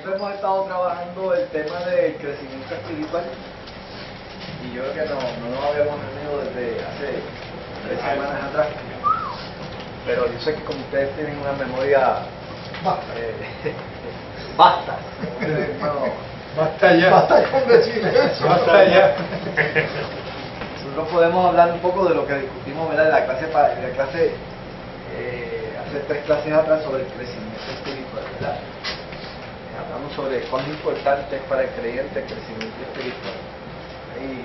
nosotros hemos estado trabajando el tema del crecimiento espiritual y yo creo que no nos habíamos reunido desde hace 3 semanas atrás, pero yo sé que como ustedes tienen una memoria basta, basta ya, basta con decir eso, basta ya. Nosotros podemos hablar un poco de lo que discutimos, ¿verdad? En la clase hace 3 clases atrás sobre el crecimiento espiritual, ¿verdad? Hablamos sobre cuán importante es para el creyente el crecimiento espiritual. Y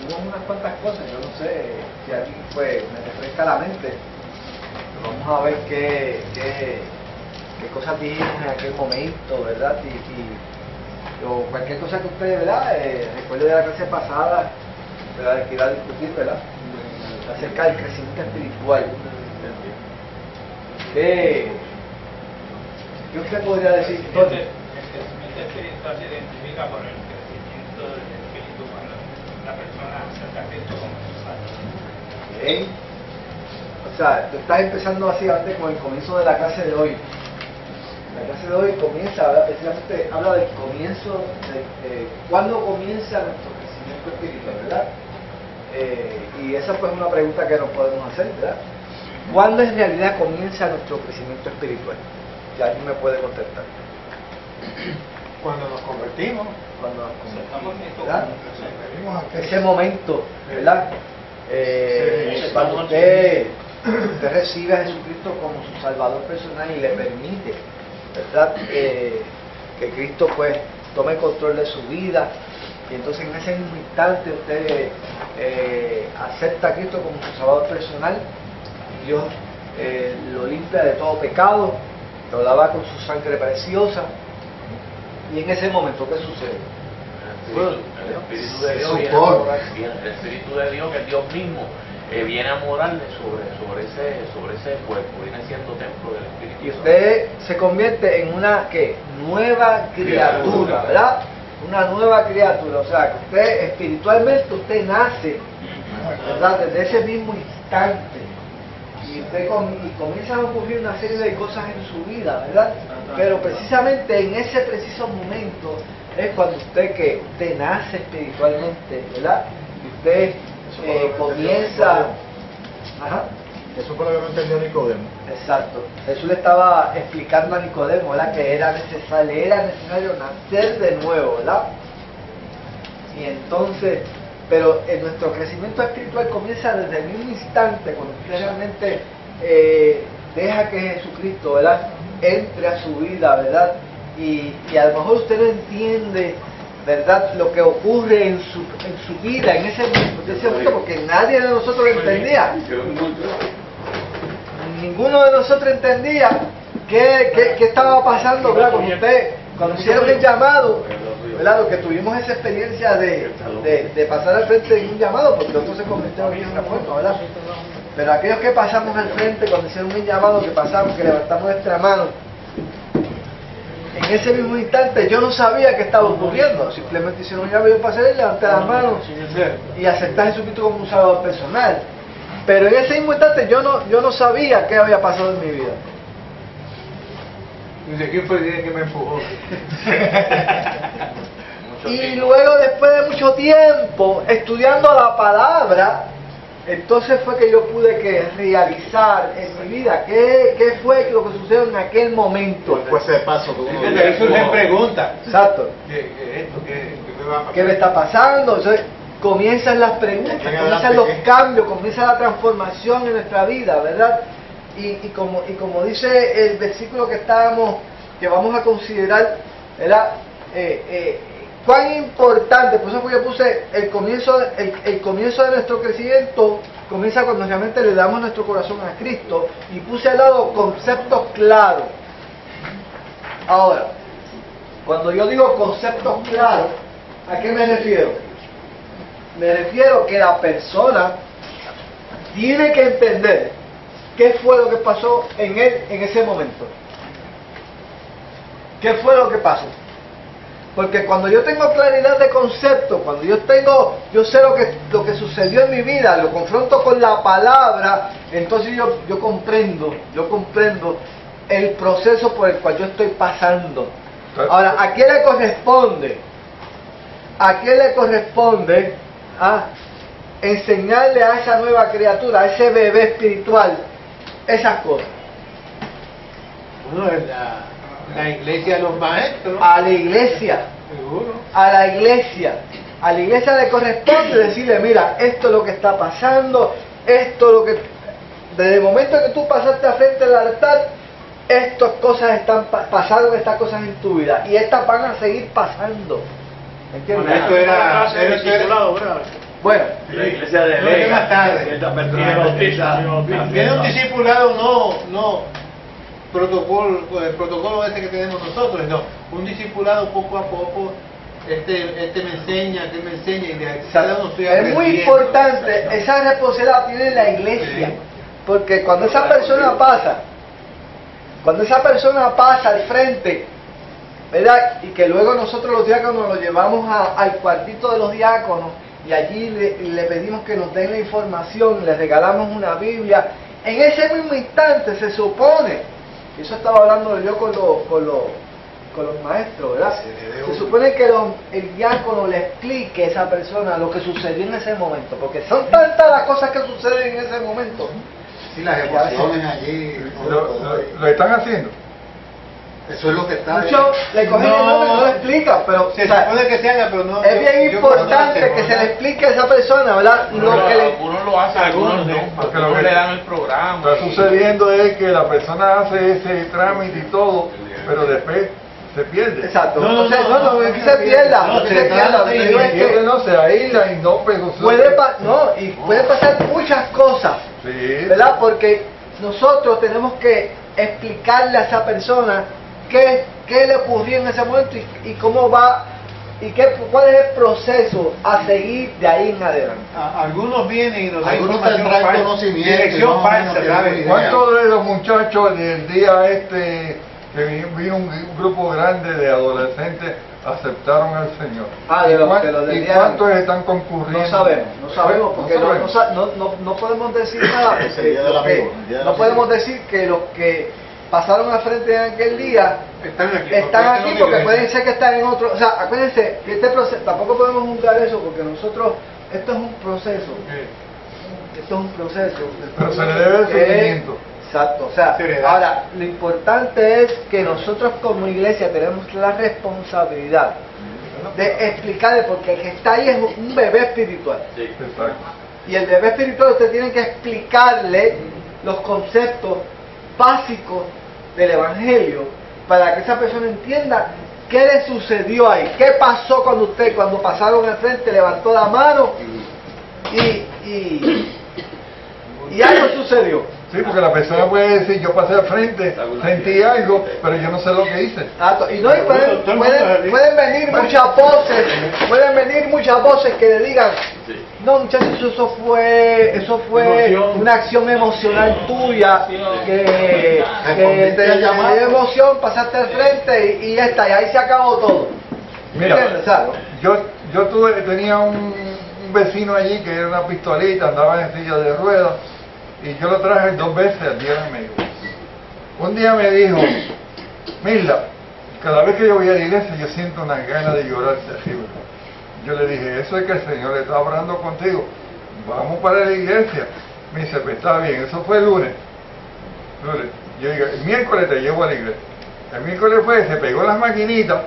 hubo unas cuantas cosas, yo no sé si alguien me refresca la mente. Vamos a ver qué cosas dijimos en aquel momento, ¿verdad? O cualquier cosa que ustedes, ¿verdad? Recuerdo de la clase pasada, ¿verdad? Que iba a discutir, ¿verdad? Acerca del crecimiento espiritual. ¿Qué usted podría decir, Tony? El crecimiento espiritual se identifica por el crecimiento del espíritu cuando la persona acerca a Cristo como su Salvador. Bien. O sea, tú estás empezando básicamente con el comienzo de la clase de hoy. La clase de hoy comienza, ¿verdad? Precisamente habla del comienzo, ¿cuándo comienza nuestro crecimiento espiritual, verdad? Y esa pues es una pregunta que nos podemos hacer, ¿verdad? ¿Cuándo en realidad comienza nuestro crecimiento espiritual? Si alguien me puede contestar. Cuando nos convertimos, Cuando nos convertimos, ¿verdad? Ese momento, ¿verdad? Cuando usted recibe a Jesucristo como su Salvador personal y le permite, ¿verdad? Que Cristo pues tome control de su vida, y entonces en ese mismo instante usted acepta a Cristo como su Salvador personal. Dios lo limpia de todo pecado, lo lava con su sangre preciosa, y en ese momento ¿qué sucede? El Espíritu de Dios viene a morar, el Espíritu de Dios, que es Dios mismo, viene a morarle sobre ese cuerpo, viene siendo templo del Espíritu. Y usted se convierte en una nueva criatura, ¿verdad? Una nueva criatura, o sea, que usted espiritualmente usted nace, ¿verdad? Desde ese mismo instante. Y usted comienzan a ocurrir una serie de cosas en su vida, ¿verdad? Pero precisamente en ese preciso momento es cuando usted nace espiritualmente, ¿verdad? Y usted comienza... Ajá. eso fue lo que no entendió Nicodemo. Exacto. Jesús le estaba explicando a Nicodemo, ¿verdad? Que era necesario nacer de nuevo, ¿verdad? Y entonces... Pero nuestro crecimiento espiritual comienza desde el mismo instante, cuando usted realmente deja que Jesucristo, ¿verdad?, entre a su vida, ¿verdad? Y a lo mejor usted no entiende, ¿verdad?, lo que ocurre en su vida en ese momento, porque nadie de nosotros lo entendía. Ninguno de nosotros entendía qué estaba pasando, ¿verdad? Cuando hicieron el llamado, ¿verdad? Los que tuvimos esa experiencia de pasar al frente de un llamado, porque otros se convirtieron en una forma, ¿verdad? Pero aquellos que pasamos al frente cuando hicieron un llamado, que pasamos, que levantamos nuestra mano, en ese mismo instante yo no sabía qué estaba ocurriendo, simplemente hicieron un llamado, yo pasé, levanté las manos y acepté a Jesucristo como un salvador personal. Pero en ese mismo instante yo no sabía qué había pasado en mi vida. ¿De quién fue el día que me empujó? Y luego, después de mucho tiempo estudiando la palabra, entonces fue que yo pude realizar en mi vida qué fue lo que sucedió en aquel momento. Después de paso, Ahí surgen preguntas. Exacto. ¿Qué me está pasando? Entonces, comienzan las preguntas, comienzan los cambios, comienza la transformación en nuestra vida, ¿verdad? Y como dice el versículo que vamos a considerar, ¿verdad? Cuán importante, por eso fue que puse el comienzo de nuestro crecimiento, comienza cuando realmente le damos nuestro corazón a Cristo, y puse al lado conceptos claros. Ahora, cuando yo digo conceptos claros, ¿a qué me refiero? Me refiero que la persona tiene que entender qué fue lo que pasó en él en ese momento. ¿Qué fue lo que pasó? Porque cuando yo tengo claridad de concepto, cuando yo sé lo que sucedió en mi vida, lo confronto con la palabra, entonces yo comprendo el proceso por el cual yo estoy pasando. Ahora, ¿a quién le corresponde? ¿A quién le corresponde enseñarle a esa nueva criatura, a ese bebé espiritual, esas cosas? Bueno, la iglesia de los maestros. A la iglesia. Seguro. A la iglesia. A la iglesia le corresponde decirle, mira, esto es lo que está pasando, esto es lo que... Desde el momento que tú pasaste al frente del altar, estas cosas pasaron estas cosas en tu vida y estas van a seguir pasando. ¿Entiendes? Bueno, esto era discipulado, bueno, la iglesia de ley, más tarde. esta persona Tiene un discipulado no protocolo este que tenemos nosotros, no, un discipulado poco a poco. Este me enseña, este me enseña y de cada uno estoy aprendiendo. Es muy importante, esa responsabilidad tiene la iglesia, porque cuando esa persona pasa al frente, ¿verdad? Y que luego nosotros los diáconos lo llevamos al cuartito de los diáconos y allí le pedimos que nos den la información, le regalamos una Biblia. En ese mismo instante se supone, y eso estaba hablando yo con los maestros, ¿verdad? Se supone que el diácono le explique a esa persona lo que sucedió en ese momento, porque son tantas las cosas que suceden en ese momento. Sí, las emociones allí. Lo están haciendo. Eso es lo que está. Muchos le cogen el nombre y no lo explican, pero Se supone que se haga, pero no. es bien importante que se le explique a esa persona, ¿verdad? Algunos lo hacen, algunos no, porque lo no que le dan el programa. está sucediendo es que la persona hace ese trámite y todo, pero después se pierde. Exacto. No, Es que se pierda. no, que se se pierda. trata Lo que de digo es que No se aísla y no puede pasar muchas cosas, Sí. ¿verdad? Porque nosotros tenemos que explicarle a esa persona qué le ocurrió en ese momento y cómo va y cuál es el proceso a seguir de ahí en adelante. Algunos vienen y nos dan Algunos información tendrán falsa, conocimiento, dirección no, falsa, no tienen ¿sabes? idea. ¿Cuántos de los muchachos del día que vino un grupo grande de adolescentes aceptaron al Señor? De los del ¿Y día cuántos están concurriendo? No sabemos, porque no podemos decir nada, porque no podemos decir que los que pasaron al frente en aquel día están aquí porque pueden ser que están en otro, o sea, acuérdense que este proceso, tampoco podemos juzgar eso porque nosotros, esto es un proceso, Pero se le debe el seguimiento. Exacto, o sea, Seriedad. ahora, lo importante es que nosotros como iglesia tenemos la responsabilidad de explicarle, porque el que está ahí es un bebé espiritual. Exacto. Y el bebé espiritual usted tiene que explicarle los conceptos básicos del Evangelio para que esa persona entienda qué le sucedió ahí, qué pasó cuando pasaron al frente, levantó la mano y algo sucedió. Sí, porque la persona puede decir, yo pasé al frente, sentí algo, pero yo no sé lo que hice. Exacto. Y pueden venir muchas voces que le digan, no muchachos, eso fue una acción emocional tuya, que te llamó de emoción, pasaste al frente y ya está, y ahí se acabó todo. Mira, ¿Entiendes? ¿Sabes? yo tenía un vecino allí que era una pistolita, andaba en silla de ruedas, y yo lo traje 2 veces al día y medio. Un día me dijo, Mirla, cada vez que yo voy a la iglesia yo siento una gana de llorar terrible. Yo le dije, eso es que el Señor está hablando contigo, vamos para la iglesia. Me dice, pues está bien, eso fue el lunes. Yo digo, el miércoles te llevo a la iglesia. El miércoles se pegó las maquinitas,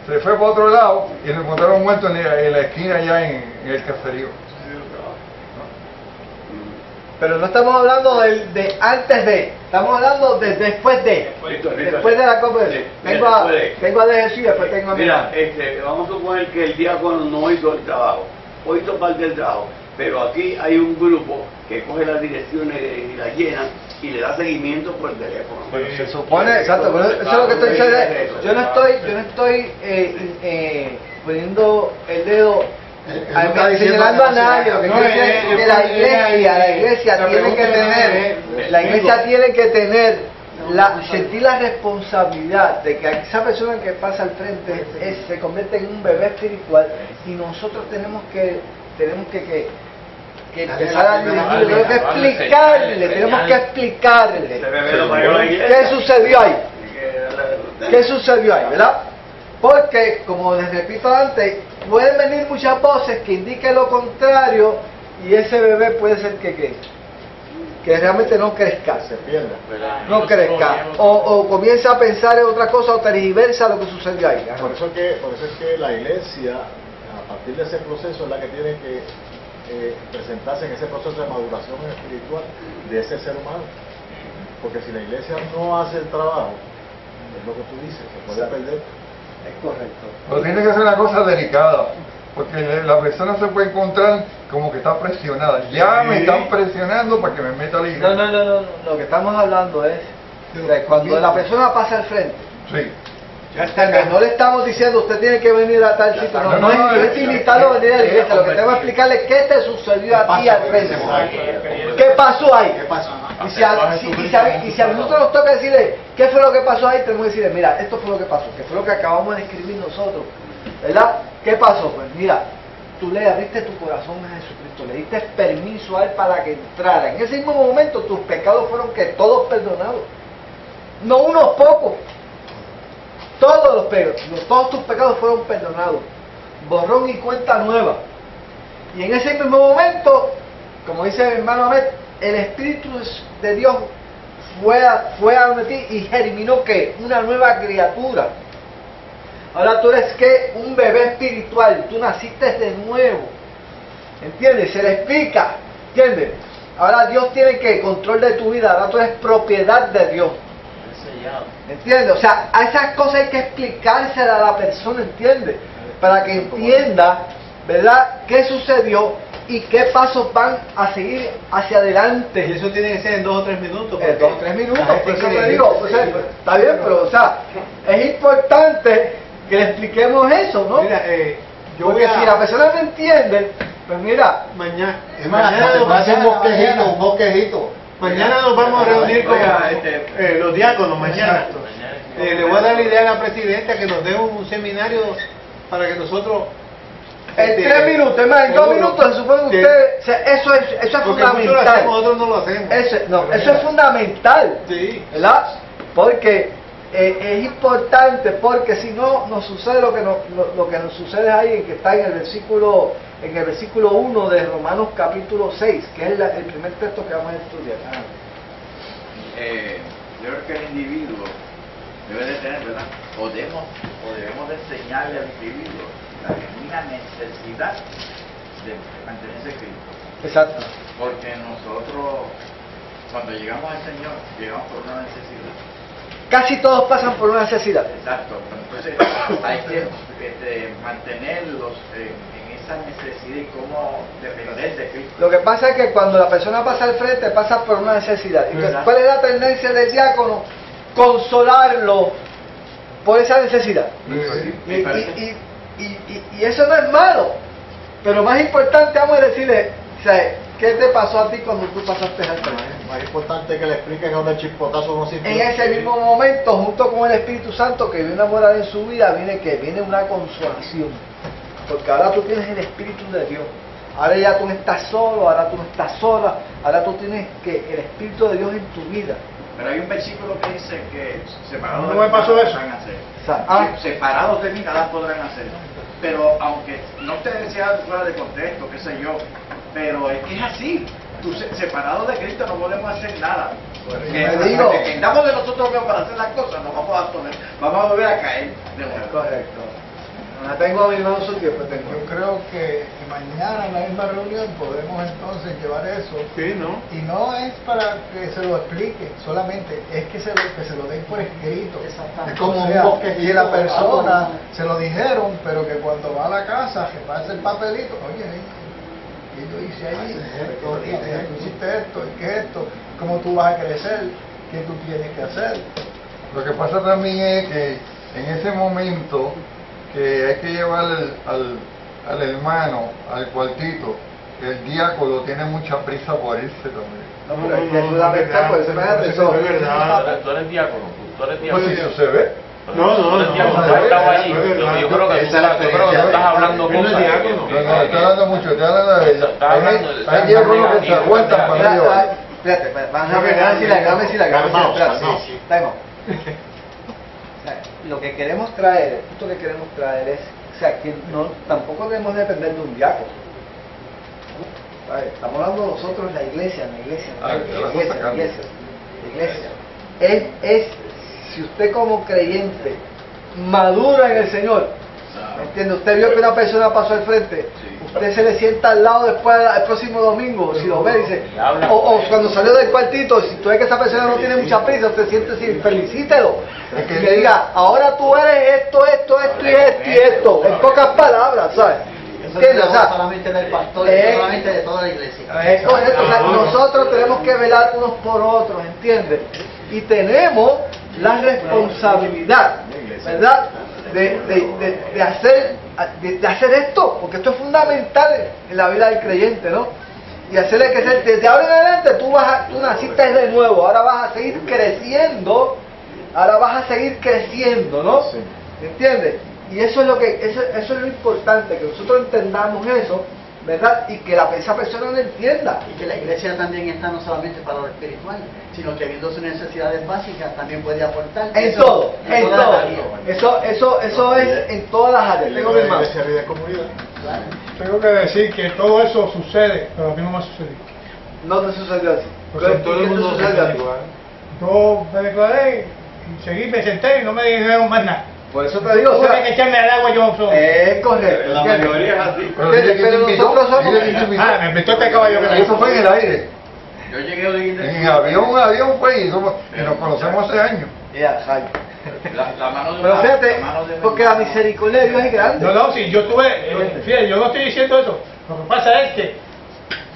se fue para otro lado y lo encontraron muerto en la esquina allá en el caserío. Pero no estamos hablando de antes de, estamos hablando de después de. Después de la conferencia. Tengo a De Jesús y después tengo a mi Mira, vamos a suponer que el diácono no hizo el trabajo, o hizo parte del trabajo, pero aquí hay un grupo que coge las direcciones y las llena y le da seguimiento por teléfono. Se supone, exacto, pero eso es lo que estoy diciendo. Yo no estoy poniendo el dedo señalando a nadie. Lo que quiero decir es que la iglesia tiene que tener sentir la responsabilidad de que esa persona que pasa al frente se convierte en un bebé espiritual y nosotros tenemos que empezar a dirigirle, tenemos que explicarle qué sucedió ahí. ¿Qué sucedió ahí, verdad? Porque, como les repito antes, pueden venir muchas voces que indiquen lo contrario y ese bebé puede ser que realmente no crezca, Se pierda. no crezca, o comienza a pensar en otra cosa o tergiversa lo que sucedió ahí. Por eso es que la iglesia, a partir de ese proceso, es la que tiene que presentarse en ese proceso de maduración espiritual de ese ser humano. Porque si la iglesia no hace el trabajo, es lo que tú dices, se puede perder. Es correcto. Pero tiene que ser una cosa delicada, porque la persona se puede encontrar como que está presionada. Ya me están presionando para que me meta a la iglesia. No, lo que estamos hablando es de cuando la persona pasa al frente. Sí. Que no le estamos diciendo usted tiene que venir a tal sitio, no es invitarlo a venir a la iglesia, lo que tengo que explicarle es qué te sucedió a ti al frente. ¿Qué pasó ahí? ¿Qué pasó? Y si a nosotros nos toca decirle qué fue lo que pasó ahí, tenemos que decirle, mira, esto fue lo que pasó, que fue lo que acabamos de escribir nosotros, ¿verdad? ¿Qué pasó? Pues mira, tú le abriste tu corazón a Jesucristo, le diste permiso a Él para que entrara. En ese mismo momento tus pecados fueron que todos perdonados, no unos pocos. Todos tus pecados fueron perdonados, borrón y cuenta nueva. Y en ese mismo momento, como dice mi hermano Ahmed, el Espíritu de Dios fue a donde ti y germinó ¿qué? Una nueva criatura. Ahora tú eres ¿qué? Un bebé espiritual, tú naciste de nuevo. ¿Entiendes? Se le explica, ¿entiendes? Ahora Dios tiene que control de tu vida, ahora tú eres propiedad de Dios. ¿Entiendes? O sea, a esas cosas hay que explicárselas a la persona, ¿entiendes? Para que entienda, ¿verdad?, qué sucedió y qué pasos van a seguir hacia adelante. Y eso tiene que ser en 2 o 3 minutos. En 2 o 3 minutos, la gente por eso quiere te digo, ir. o sea, está bien, pero o sea, es importante que le expliquemos eso, ¿no? Mira, yo porque voy a... si la persona no entiende, pues mira, Mañana, Es más, se puede hacer un bosquejito. mañana nos vamos a reunir con los diáconos, mañana. Le voy a dar la idea a la presidenta que nos dé un seminario para que nosotros... en 3 minutos, es más, en 2 minutos se supone que ustedes, o sea, eso es Porque fundamental. nosotros no lo hacemos. Eso es fundamental, Sí. ¿verdad? Porque es importante, porque si no nos sucede lo que nos sucede ahí, que está en el versículo 1 de Romanos capítulo 6, que es el primer texto que vamos a estudiar. Yo creo que el individuo debe de tener, ¿verdad? O debemos de enseñarle al individuo la genuina necesidad de mantenerse en Cristo. Exacto. Porque nosotros, cuando llegamos al Señor, llegamos por una necesidad. Casi todos pasan por una necesidad. Exacto. Entonces hay que mantenerlos en esa necesidad y cómo depender de Cristo. Lo que pasa es que cuando la persona pasa al frente, pasa por una necesidad. Entonces, Exacto. ¿cuál es la tendencia del diácono? Consolarlo por esa necesidad. Y eso no es malo. Pero más importante, vamos a decirle, o sea, ¿qué te pasó a ti cuando tú pasaste al frente? Más importante que le expliquen a un chispotazo no sirve. En ese mismo momento, junto con el Espíritu Santo que viene a morar en su vida, viene una consolación. Porque ahora tú tienes el Espíritu de Dios. Ahora ya tú no estás solo, ahora tú no estás sola, ahora tú tienes el Espíritu de Dios en tu vida. Pero hay un versículo que dice que separados ¿No de me mí pasó nada eso? podrán hacer. O sea, Separados de mí nada podrán hacer. Pero aunque no te sea fuera de contexto, qué sé yo, pero es que es así. Separados de Cristo no podemos hacer nada. digo. Dependamos de nosotros mismos para hacer las cosas, nos vamos a volver a caer de nuevo. correcto. No tengo a mi hermano su tiempo, Yo creo que mañana en la misma reunión podemos entonces llevar eso. Sí, ¿no? Y no es para que se lo explique solamente, es que se lo den por escrito. Exactamente. Es como O sea, un bosquejito. Y la persona se lo dijeron, pero que cuando va a la casa, que pasa el papelito, oye, y yo hice ahí, esto, y tú hiciste esto, y que esto, cómo tú vas a crecer, qué tú tienes que hacer. Lo que pasa también es que en ese momento que hay que llevar al hermano al cuartito, el diácono tiene mucha prisa por irse también. No, pero hay que fundamental, pues se me da Eso es verdad. Tú eres diácono, tú eres Pues si diácono. eso se ve. No, Tú eres diácono, tú estaba allí. Yo creo que tú estás hablando Él no es cosas. diácono. No, estoy hablando mucho, estoy hablando de ella. Está hablando de- Hay diáconos que se aguantan para llevar. Espérate, vamos a ver si la Calmaos, espérate, calmaos. sí. Time out. lo que queremos traer, el punto que queremos traer es, o sea, que no, tampoco debemos depender de un diácono. ¿Vale? Estamos hablando nosotros, la iglesia. Si usted como creyente madura en el Señor, ¿me entiende? Usted vio que una persona pasó al frente, usted se le sienta al lado después el próximo domingo, si lo ve, dice, o cuando salió del cuartito, si tú ves que esa persona no tiene mucha prisa, usted siente así, felicítelo, y le diga, ahora tú eres esto y esto, en pocas palabras, ¿sabes? ¿Entiendes? O sea, solamente del pastor, solamente de toda la iglesia. Es correcto, o sea, nosotros tenemos que velar unos por otros, ¿entiendes? Y tenemos la responsabilidad, ¿verdad? De hacer esto, porque esto es fundamental en la vida del creyente, ¿no? Y hacerle que desde ahora en adelante tú naciste de nuevo, ahora vas a seguir creciendo, ¿no? ¿Entiendes? Y eso es lo importante, que nosotros entendamos eso, ¿verdad? Y que esa persona lo entienda. Y que la iglesia también está no solamente para lo espiritual, sino que viendo sus necesidades básicas también puede aportar. En todo. Eso es en todas las áreas. Tengo mi hermano. Claro. Tengo que decir que todo eso sucede, pero a mí no me ha sucedido. No te sucedió así. Pues todo el mundo sucedió así? Yo me declaré, seguí, me senté y no me dijeron más nada. Por eso te digo, o sea, que echarme al agua yo solo. Es correcto. La mayoría es así. Pero nosotros somos... Me invitó este caballo que eso fue en el aire. Yo llegué de En avión fue y nos conocemos hace años. la mano de Pero una- fíjate, la mano de porque la misericordia de Dios es grande. No, sí, yo tuve, fíjate, yo no estoy diciendo eso. Lo que pasa es que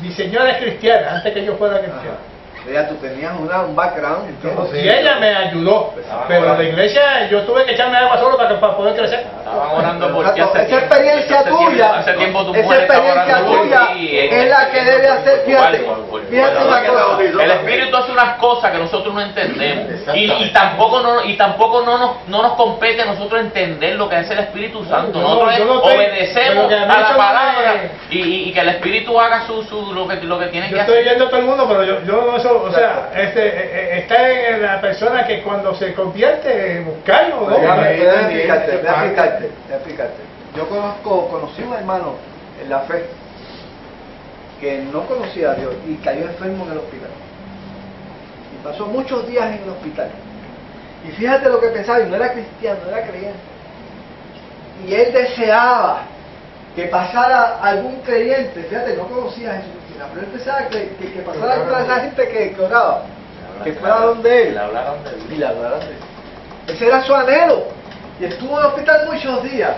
mi señora es cristiana, antes que yo fuera cristiano. Ya tú tenías un background. Y ella me ayudó, pero la iglesia yo tuve que echarme agua solo para poder crecer. Estaban orando por ti Esa experiencia tuya, hace tiempo tu esa mujer estaba experiencia orando por tuya ti, es la que debe hacer, fíjate una cosa. El Espíritu hace unas cosas que nosotros no entendemos y tampoco no nos compete a nosotros entender lo que es el Espíritu Santo. Nosotros obedecemos a la palabra y que el Espíritu haga lo que tiene que yo hacer. estoy yendo a todo el mundo, pero yo no eso, o sea, está en la persona que cuando se convierte, buscarlo, ¿no? Déjame explicarte. Yo conocí un hermano en la fe que no conocía a Dios y cayó enfermo en el hospital. Y pasó muchos días en el hospital. Y fíjate lo que pensaba, y no era cristiano, no era creyente. Y él deseaba que pasara algún creyente, fíjate, no conocía a Jesús, pero él pensaba que pasara toda esa gente que oraba, que fuera donde él. Le hablaron de Dios. Y le hablaron de él. Ese era su anhelo. Y estuvo en el hospital muchos días.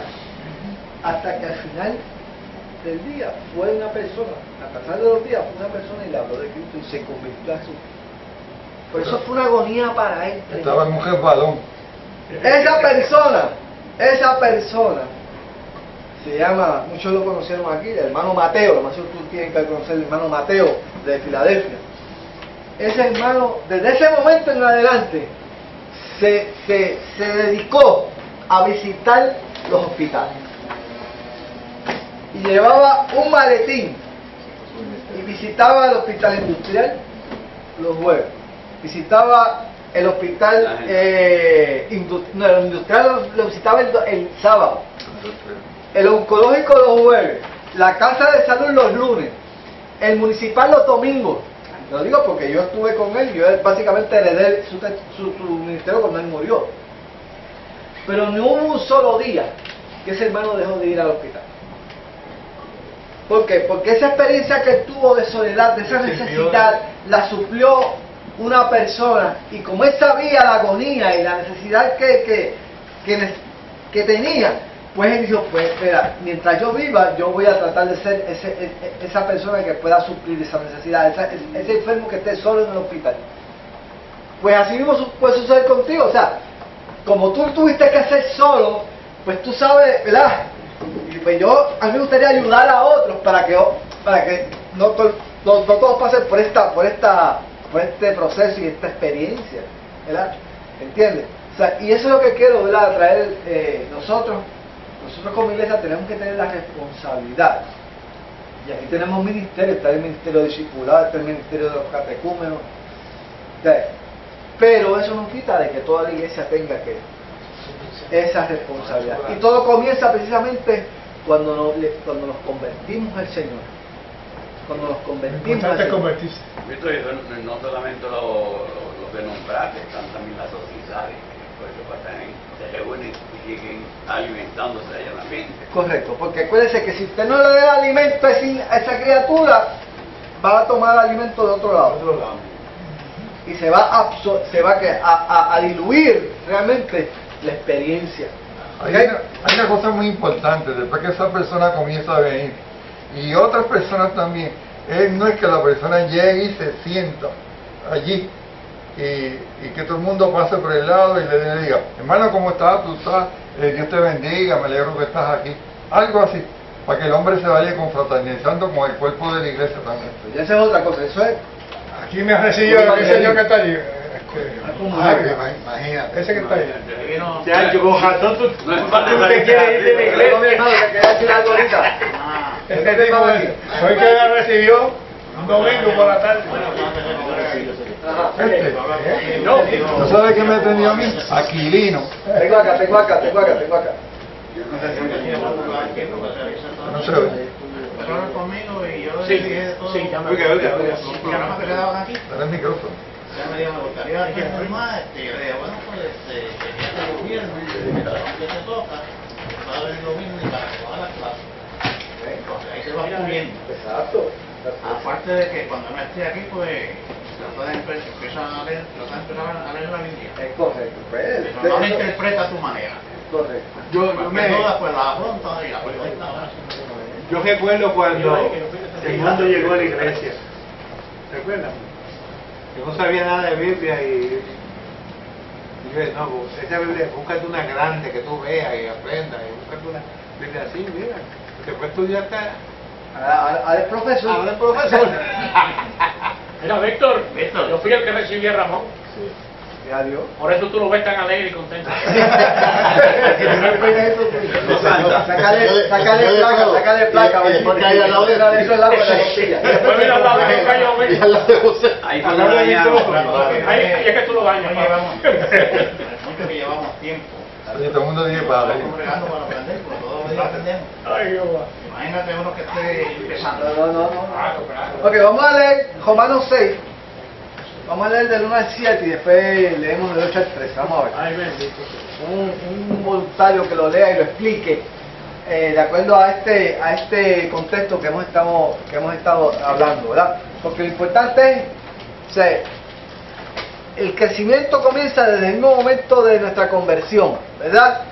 Hasta que al final del día fue una persona, a pasar de los días fue una persona y le habló de Cristo y se convirtió a Jesús. Por eso fue una agonía para él. Estaba en un balón. Esa persona se llama, muchos lo conocieron aquí, el hermano Mateo, lo más seguro tú tienes que conocer el hermano Mateo de Filadelfia. Ese hermano, desde ese momento en adelante, se dedicó a visitar los hospitales. Y llevaba un maletín y visitaba el hospital industrial los jueves. Visitaba el hospital el industrial lo visitaba el sábado. El oncológico los jueves. La casa de salud los lunes. El municipal los domingos. Lo digo porque yo estuve con él, yo básicamente heredé su ministerio cuando él murió. Pero no hubo un solo día que ese hermano dejó de ir al hospital. ¿Por qué? Porque esa experiencia que él tuvo de soledad, de esa necesidad, la suplió una persona. Y como él sabía la agonía y la necesidad que tenía, pues él dijo, pues espera, mientras yo viva, yo voy a tratar de ser esa persona que pueda suplir esa necesidad, ese enfermo que esté solo en el hospital. Pues así mismo puede suceder contigo, o sea, como tú tuviste que hacer solo, pues tú sabes, ¿verdad? Y pues a mí me gustaría ayudar a otros para que no todos pasen por este proceso y esta experiencia, ¿verdad? ¿Entiendes? O sea, y eso es lo que quiero, ¿verdad? Traer nosotros como iglesia tenemos que tener la responsabilidad. Y aquí tenemos ministerios, está el ministerio de discipulado, está el ministerio de los catecúmenos. Pero eso no quita de que toda la iglesia tenga que esa responsabilidad. Y todo comienza precisamente cuando nos convertimos al Señor. Cuando nos convertimos al Señor. Convertirse. No solamente los que nombraste, están también las sociedades, porque también se reúnen y siguen alimentándose allá también. Correcto, porque acuérdese que si usted no le da alimento a esa criatura, va a tomar alimento de otro lado. Y se va a diluir realmente la experiencia. Hay una cosa muy importante, después que esa persona comienza a venir, y otras personas también, no es que la persona llegue y se sienta allí, y que todo el mundo pase por el lado y le diga, hermano, ¿cómo estás? ¿Tú estás? Dios te bendiga, me alegro que estás aquí. Algo así, para que el hombre se vaya confraternizando con el cuerpo de la iglesia también. Y esa es otra cosa, eso es... Aquí me ha recibido el señor que está allí. Imagínate. Ese que está allí. Ya, yo con razón, tú te quieres ir de la iglesia. ¿Quería decir algo ahorita? Este tipo fue que me recibió un domingo por la tarde. ¿No sabe qué me atendió a mí? Aquilino. Tengo acá. No se ve. Conmigo y yo Sí, dije todo. sí, ya me Programa que le daban aquí. Dale el micrófono. Ya me dijo, me gustaría aquí más. Yo le dije, bueno, pues tenía que gobierno, que te toca, va a venir lo mismo y para que todas las clases. Entonces ahí se va puliendo. Exacto. Aparte de que cuando no esté aquí, pues empiezan a leer la Biblia. Es correcto. Pero no la interpreta a tu manera. Correcto. Yo Pues la afronta y la presenta. Yo recuerdo cuando el mundo llegó a la iglesia. ¿Recuerdan? Yo no sabía nada de Biblia y yo dije, no, esa Biblia, búscate una grande que tú veas y aprendas, y búscate una Biblia así, mira, después estudiar acá. Ahora es profesor. Ahora es profesor. Mira, Víctor, yo fui el que recibí a Ramón. Adiós. Por eso tú lo ves tan alegre y contento. Sácale placa. Porque ahí al lado de la Después mira al lado de José. y al lado de José. Ahí fue donde dañaron. Ahí es que tú lo dañas. Mucho que llevamos tiempo. Todo el mundo dice padre. Congregando para aprender, porque todos los días aprendemos. Ay, Jehová. Imagínate uno que esté empezando. No. Ok, vamos a leer Romanos 6. Vamos a leer del 1 al 7 y después leemos del 8 al 13. Vamos a ver. Ay, bendito. Un voluntario que lo lea y lo explique de acuerdo a este contexto que hemos estado hablando, ¿verdad? Porque lo importante es, o sea, el crecimiento comienza desde el mismo momento de nuestra conversión, ¿verdad?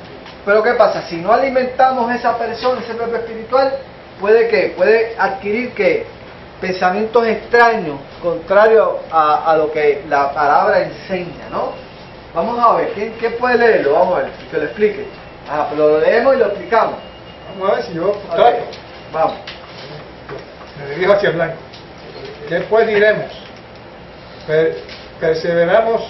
Pero ¿qué pasa? Si no alimentamos a esa persona, ese propio espiritual, puede adquirir pensamientos extraños, contrarios a lo que la palabra enseña, ¿no? Vamos a ver, ¿quién puede leerlo? Vamos a ver, que lo explique. Pues lo leemos y lo explicamos. Vamos a ver si yo trato. Okay. Vamos. Me dirijo hacia el blanco. ¿Qué pues diremos? Perseveremos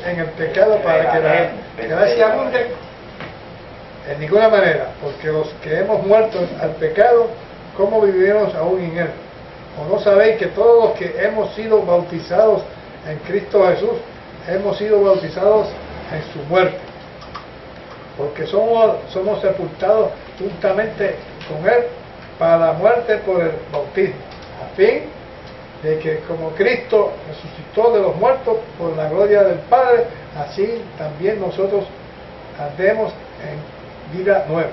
en el pecado para que la gracia abunde. En ninguna manera, porque los que hemos muerto al pecado, ¿cómo viviremos aún en él? ¿O no sabéis que todos los que hemos sido bautizados en Cristo Jesús, hemos sido bautizados en su muerte? Porque somos sepultados juntamente con él para la muerte por el bautismo, a fin de que como Cristo resucitó de los muertos por la gloria del Padre, así también nosotros andemos en vida nueva.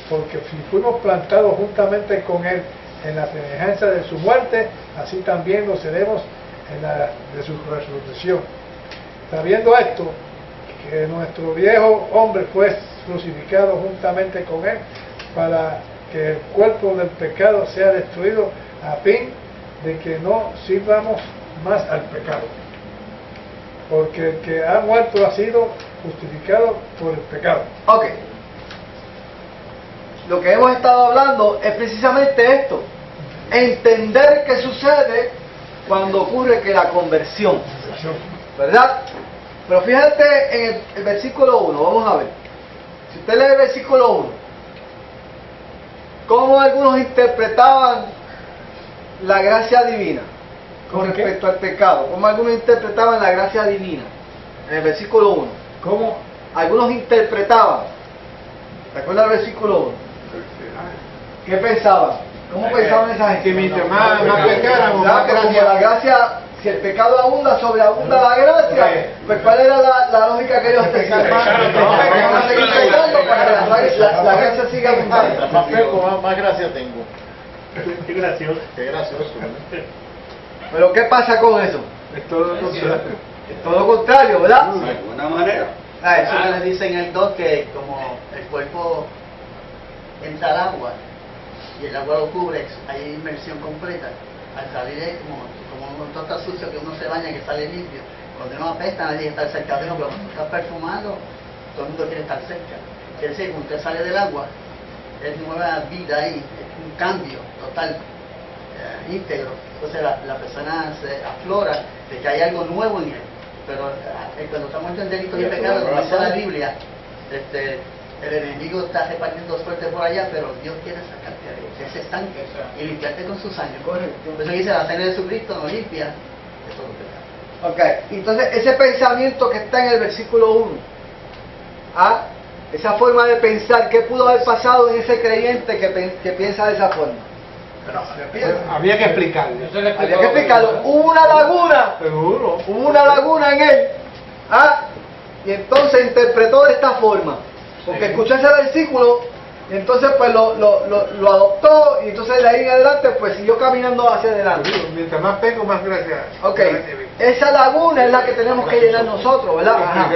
Porque si fuimos plantados juntamente con él en la semejanza de su muerte, así también lo seremos en la de su resurrección. Sabiendo esto, que nuestro viejo hombre fue crucificado juntamente con él, para que el cuerpo del pecado sea destruido, a fin de que no sirvamos más al pecado. Porque el que ha muerto ha sido justificado por el pecado. Ok. Lo que hemos estado hablando es precisamente esto. Entender qué sucede cuando ocurre que la conversión, ¿verdad? Pero fíjate en el versículo 1, vamos a ver. Si usted lee el versículo 1, ¿cómo algunos interpretaban la gracia divina con respecto al pecado? ¿Cómo algunos interpretaban la gracia divina? en el versículo 1. ¿Cómo? Algunos interpretaban. ¿Te acuerdas del versículo 1? ¿Qué pensaban? ¿Cómo pensaban esa gente? Que mientras más pecáramos, más Como gracia. la gracia, si el pecado abunda, sobreabunda la gracia, pues ¿cuál era la lógica que ellos tenían? Vamos a seguir pecando para que la gracia siga abundando. Más peco, más gracia tengo. Qué gracioso. Qué gracioso. Pero ¿qué pasa con eso? Es todo lo contrario. Es todo lo contrario, ¿verdad? De alguna manera. Eso que le dice en el 2 que como el cuerpo entra al agua y el agua lo cubre, hay inmersión completa. Al salir es como uno está sucio, que uno se baña, que sale limpio. Cuando uno apesta, nadie está cerca de uno, pero cuando está perfumado, todo el mundo quiere estar cerca. Quiere decir, cuando usted sale del agua, es nueva vida ahí, es un cambio total, íntegro. Entonces la persona se aflora de que hay algo nuevo en él. Pero cuando estamos en delitos y pecados, como dice la Biblia, el enemigo está repartiendo suerte por allá, pero Dios quiere sacarte de ese estanque y limpiarte con su sangre. Por eso dice, la sangre de Jesucristo nos limpia de todo pecado. Ok, entonces ese pensamiento que está en el versículo 1, esa forma de pensar, ¿qué pudo haber pasado en ese creyente que piensa de esa forma? Había que explicarle. Había que explicarlo. Hubo una laguna. Seguro. Hubo una laguna en él. Y entonces interpretó de esta forma. Porque escuchó ese versículo y entonces pues lo adoptó y entonces de ahí en adelante pues siguió caminando hacia adelante. Mientras más peco, más gracia. Ok, esa laguna es la que tenemos que llenar nosotros, ¿verdad? Ajá.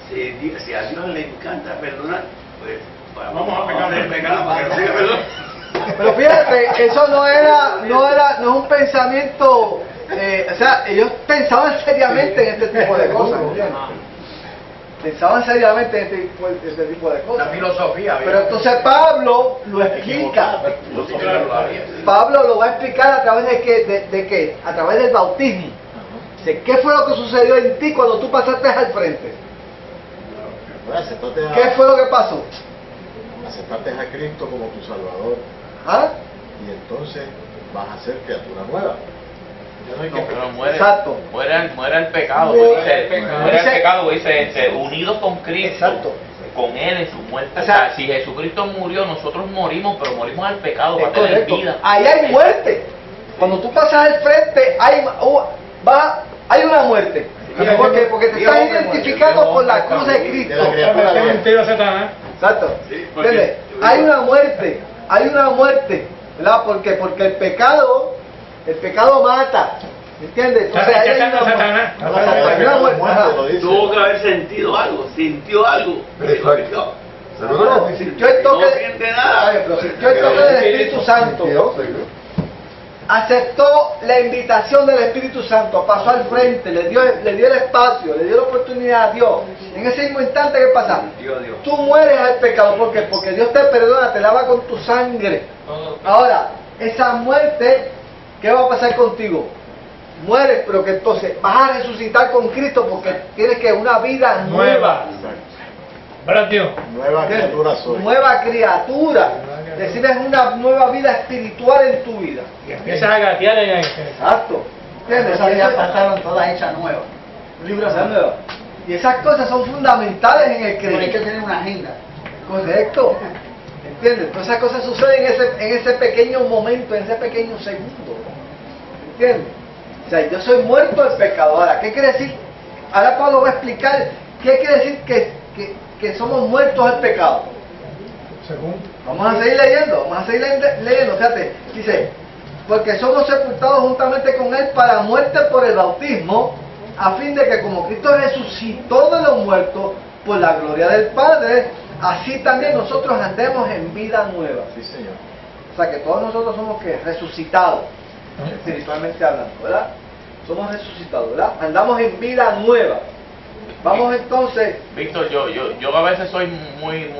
Si a Dios le encanta perdonar, pues Vamos a pecar. Pero fíjate, eso no es un pensamiento, o sea, ellos pensaban seriamente en este tipo de cosas, ¿entiendes? Pensaban seriamente en este tipo de cosas. La filosofía. Pero entonces Pablo lo explica. Pablo lo va a explicar a través de qué, a través del bautismo. Dice, ¿qué fue lo que sucedió en ti cuando tú pasaste al frente? ¿Qué fue lo que pasó? Aceptaste a Cristo como tu Salvador. Y entonces vas a ser criatura nueva. Pero muere, Exacto. muere el pecado, Muere muere el pecado, dice, unidos con Cristo. Exacto. Con él en su muerte. O sea, si Jesucristo murió, nosotros morimos, pero morimos al pecado para Es tener correcto. vida. Ahí hay muerte. Cuando tú pasas al frente, hay una muerte. Porque te estás identificando con la cruz de Cristo. Exacto. ¿Entiendes? Hay una muerte, ¿verdad? Porque el pecado mata. ¿Entiendes? Entonces hay una muerte. Tuvo que haber sentido algo, sintió algo. Exacto. Sintió el toque, No siente nada. pero sintió el toque del Espíritu Santo. Aceptó la invitación del Espíritu Santo, pasó al frente, le dio el espacio, le dio la oportunidad a Dios. En ese mismo instante, ¿qué pasa? Tú mueres al pecado, ¿por qué? Porque Dios te perdona, te lava con tu sangre. Ahora, esa muerte, ¿qué va a pasar contigo? Mueres, pero que entonces vas a resucitar con Cristo porque tienes que una vida nueva. Nueva criatura soy. Nueva criatura. Recibes una nueva vida espiritual en tu vida. Y empiezas a gatear en Exacto. ¿Entiendes? Esas vidas pasaron todas hechas nuevas. Un libro nuevo. Y esas cosas son fundamentales en el Pero hay que creyente. tener una agenda. Correcto. ¿Entiendes? Todas esas cosas suceden en ese pequeño momento, en ese pequeño segundo. ¿Entiendes? O sea, yo soy muerto al pecado. Ahora, ¿qué quiere decir? Ahora Pablo va a explicar qué quiere decir que somos muertos al pecado. Vamos a seguir leyendo, fíjate, dice, porque somos sepultados juntamente con Él para muerte por el bautismo, a fin de que como Cristo resucitó de los muertos por la gloria del Padre, así también nosotros andemos en vida nueva. Sí, Señor. O sea que todos nosotros somos ¿qué? Resucitados, espiritualmente hablando, ¿verdad? Somos resucitados, ¿verdad? Andamos en vida nueva. Vamos entonces. Víctor, yo a veces soy muy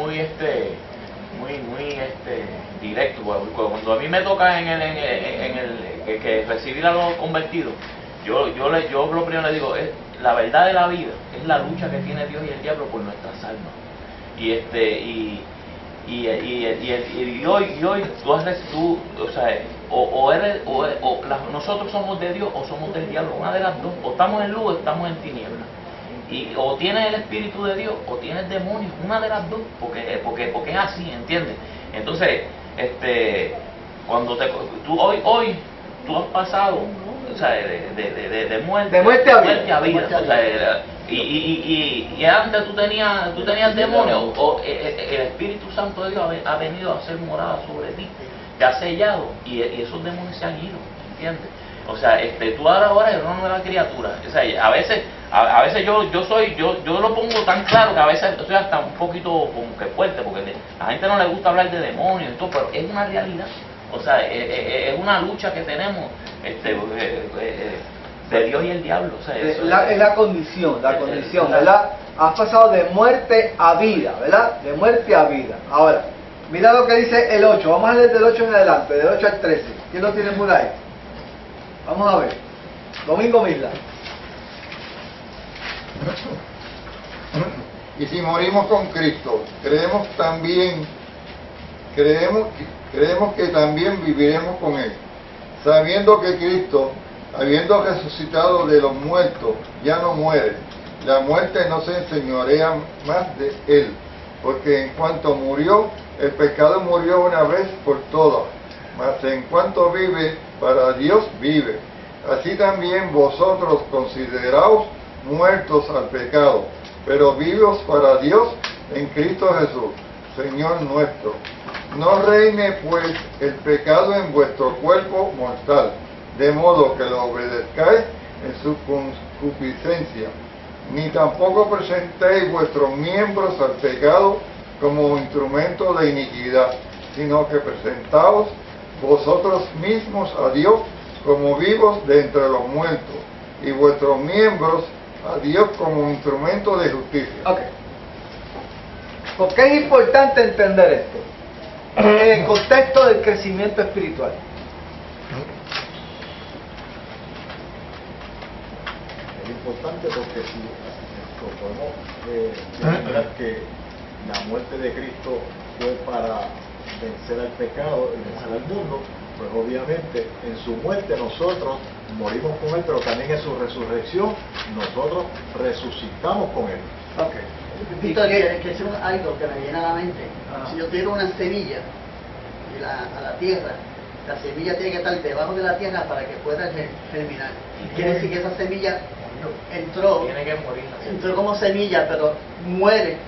directo. Cuando a mí me toca en el que recibir a los convertidos, yo lo primero le digo, la verdad de la vida es la lucha que tiene Dios y el diablo por nuestras almas. Nosotros somos de Dios o somos del diablo, una de las dos, o estamos en luz o estamos en tinieblas. y o tienes el Espíritu de Dios o tienes demonios, una de las dos, porque es así, ¿entiendes? Entonces, cuando tú hoy tú has pasado, o sea, de muerte a vida, o sea, y antes tú tenías demonios, o el Espíritu Santo de Dios ha venido a hacer morada sobre ti, te ha sellado y esos demonios se han ido, ¿entiendes? O sea, tú ahora eres una nueva criatura. O sea, a veces yo lo pongo tan claro que a veces estoy hasta un poquito como que fuerte, porque a la gente no le gusta hablar de demonios y todo, pero es una realidad. O sea, es una lucha que tenemos de Dios y el diablo. O sea, es la condición, ¿verdad? Has pasado de muerte a vida, ¿verdad? De muerte a vida. Ahora, mira lo que dice el 8. Vamos a leer del 8 en adelante, del 8 al 13. ¿Quién lo tiene por ahí? Vamos a ver. Domingo Misla. Y si morimos con Cristo, creemos que también viviremos con Él, sabiendo que Cristo, habiendo resucitado de los muertos, ya no muere. La muerte no se enseñorea más de Él, porque en cuanto murió, el pecado murió una vez por todas, mas en cuanto vive, para Dios vive. Así también vosotros consideraos muertos al pecado, pero vivos para Dios en Cristo Jesús, Señor nuestro. No reine pues el pecado en vuestro cuerpo mortal, de modo que lo obedezcáis en su concupiscencia, ni tampoco presentéis vuestros miembros al pecado como instrumento de iniquidad, sino que presentaos vosotros mismos a Dios como vivos de entre los muertos, y vuestros miembros a Dios como instrumento de justicia. Ok. ¿Por qué es importante entender esto? En el contexto del crecimiento espiritual. Es importante porque si podemos demostrar que la muerte de Cristo fue para vencer al pecado y vencer al mundo, pues obviamente en su muerte nosotros morimos con Él, pero también en su resurrección nosotros resucitamos con Él. Okay. Víctor, que es algo que me viene a la mente. Si yo tiro una semilla a la tierra, la semilla tiene que estar debajo de la tierra para que pueda germinar. Quiere decir que esa semilla entró como semilla, pero muere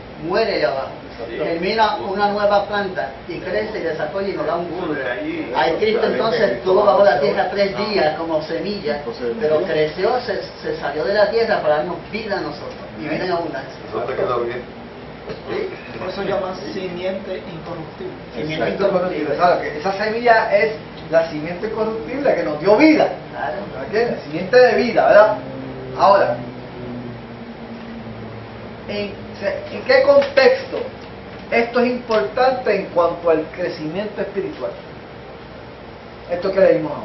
allá abajo. Termina una nueva planta y crece y desarrolla y nos da un fruto. Ahí Cristo entonces estuvo bajo la tierra 3 días como semilla, pero creció, se salió de la tierra para darnos vida a nosotros y vida en abundancia. Eso te quedó bien. ¿Sí? Por eso llama simiente incorruptible. Simiente incorruptible. Claro, que esa semilla es la simiente incorruptible que nos dio vida. Claro. La simiente de vida, ¿verdad? Ahora, ¿en qué contexto esto es importante en cuanto al crecimiento espiritual? Esto que leímos ahora.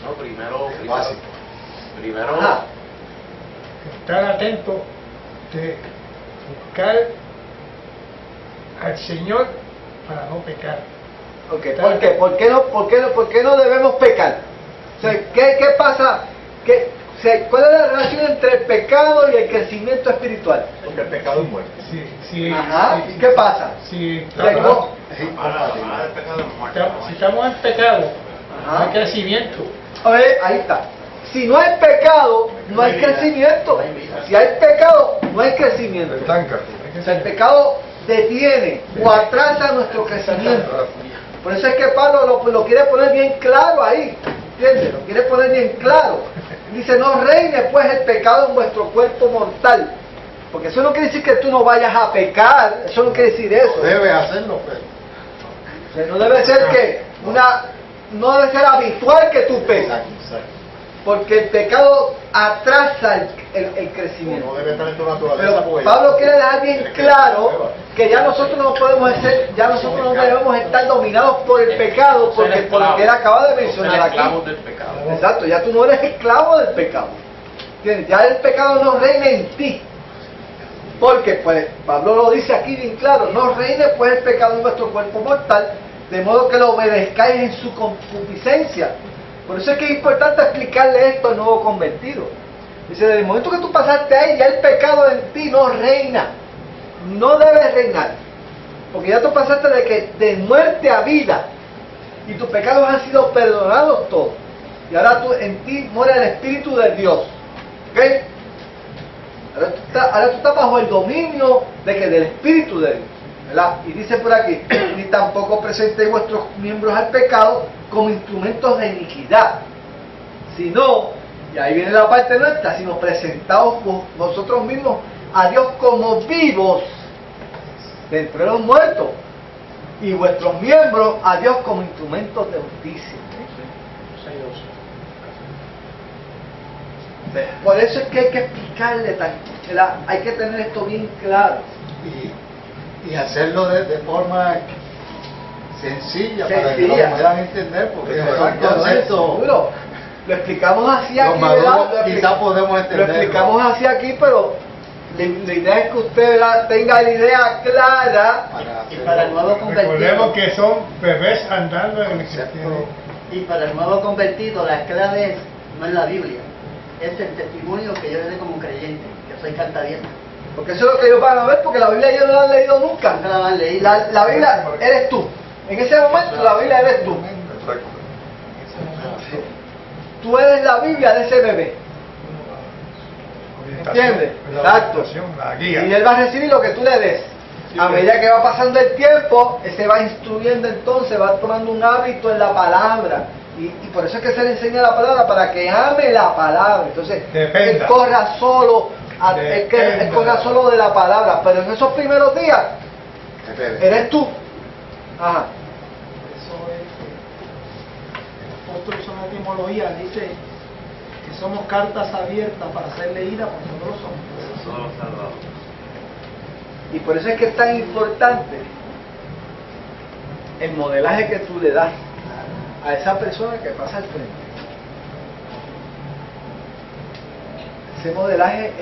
No, primero estar atento de buscar al Señor para no pecar. Okay. ¿Por qué no debemos pecar? O sea, ¿qué pasa? ¿Cuál es la relación entre el pecado y el crecimiento espiritual? Porque el pecado es muerte. Ajá. ¿Y qué pasa? Si estamos en pecado, no hay crecimiento. Ahí está. Si no hay pecado, no hay crecimiento. Si hay pecado, no hay crecimiento. O sea, el pecado detiene o atrasa nuestro crecimiento. Por eso es que Pablo lo quiere poner bien claro ahí. ¿Entiendes? Lo quiere poner bien claro. Dice, no reine pues el pecado en vuestro cuerpo mortal. Porque eso no quiere decir que tú no vayas a pecar. Eso no quiere decir eso. Debe hacerlo, pero no debe ser no debe ser habitual que tú peques. Porque el pecado atrasa el crecimiento. No debe estar en tu naturaleza. Pero Pablo quiere dejar bien claro que ya nosotros no podemos ser, ya nosotros no debemos estar dominados por el pecado, porque él acaba de mencionar aquí. Del pecado. Exacto, ya tú no eres esclavo del pecado. ¿Entiendes? Ya el pecado no reina en ti. Porque pues Pablo lo dice aquí bien claro, no reine pues el pecado en vuestro cuerpo mortal, de modo que lo obedezcáis en su concupiscencia. Por eso es que es importante explicarle esto al nuevo convertido. Dice, desde el momento que tú pasaste ahí, ya el pecado en ti no reina. No debe reinar. Porque ya tú pasaste de muerte a vida. Y tus pecados han sido perdonados todos. Y ahora en ti mora el Espíritu de Dios. ¿Ok? Ahora tú estás bajo el dominio del Espíritu de Dios. ¿Verdad? Y dice por aquí, ni tampoco presentéis vuestros miembros al pecado como instrumentos de iniquidad, sino, y ahí viene la parte nuestra, sino presentaos vosotros mismos a Dios como vivos de entre los muertos, y vuestros miembros a Dios como instrumentos de justicia. Por eso es que hay que explicarle, hay que tener esto bien claro. Y hacerlo de forma sencilla para que lo puedan entender, porque es un concepto. Lo explicamos así aquí, quizás podemos entenderlo. Lo explicamos así aquí, pero la idea es que usted tenga la idea clara. Y para el nuevo convertido. Recordemos que son bebés andando en el cristianismo. Y para el nuevo convertido, la clave no es la Biblia, es el testimonio que yo le dé como creyente, que soy cartavienta. Porque eso es lo que ellos van a ver, porque la Biblia ellos no la han leído nunca. Nunca la han leído. La Biblia eres tú. En ese momento la Biblia eres tú. Tú eres la Biblia de ese bebé. ¿Entiendes? Exacto. Y él va a recibir lo que tú le des. A medida que va pasando el tiempo, él se va instruyendo entonces, va tomando un hábito en la palabra. Y por eso es que se le enseña la palabra, para que ame la palabra. Entonces, él corra solo. Él corra solo de la palabra, pero en esos primeros días eres tú. Ajá. Eso es el apóstol usó una etimología, dice que somos cartas abiertas para ser leídas por todos los hombres. Y por eso es que es tan importante el modelaje que tú le das a esa persona que pasa al frente. Ese modelaje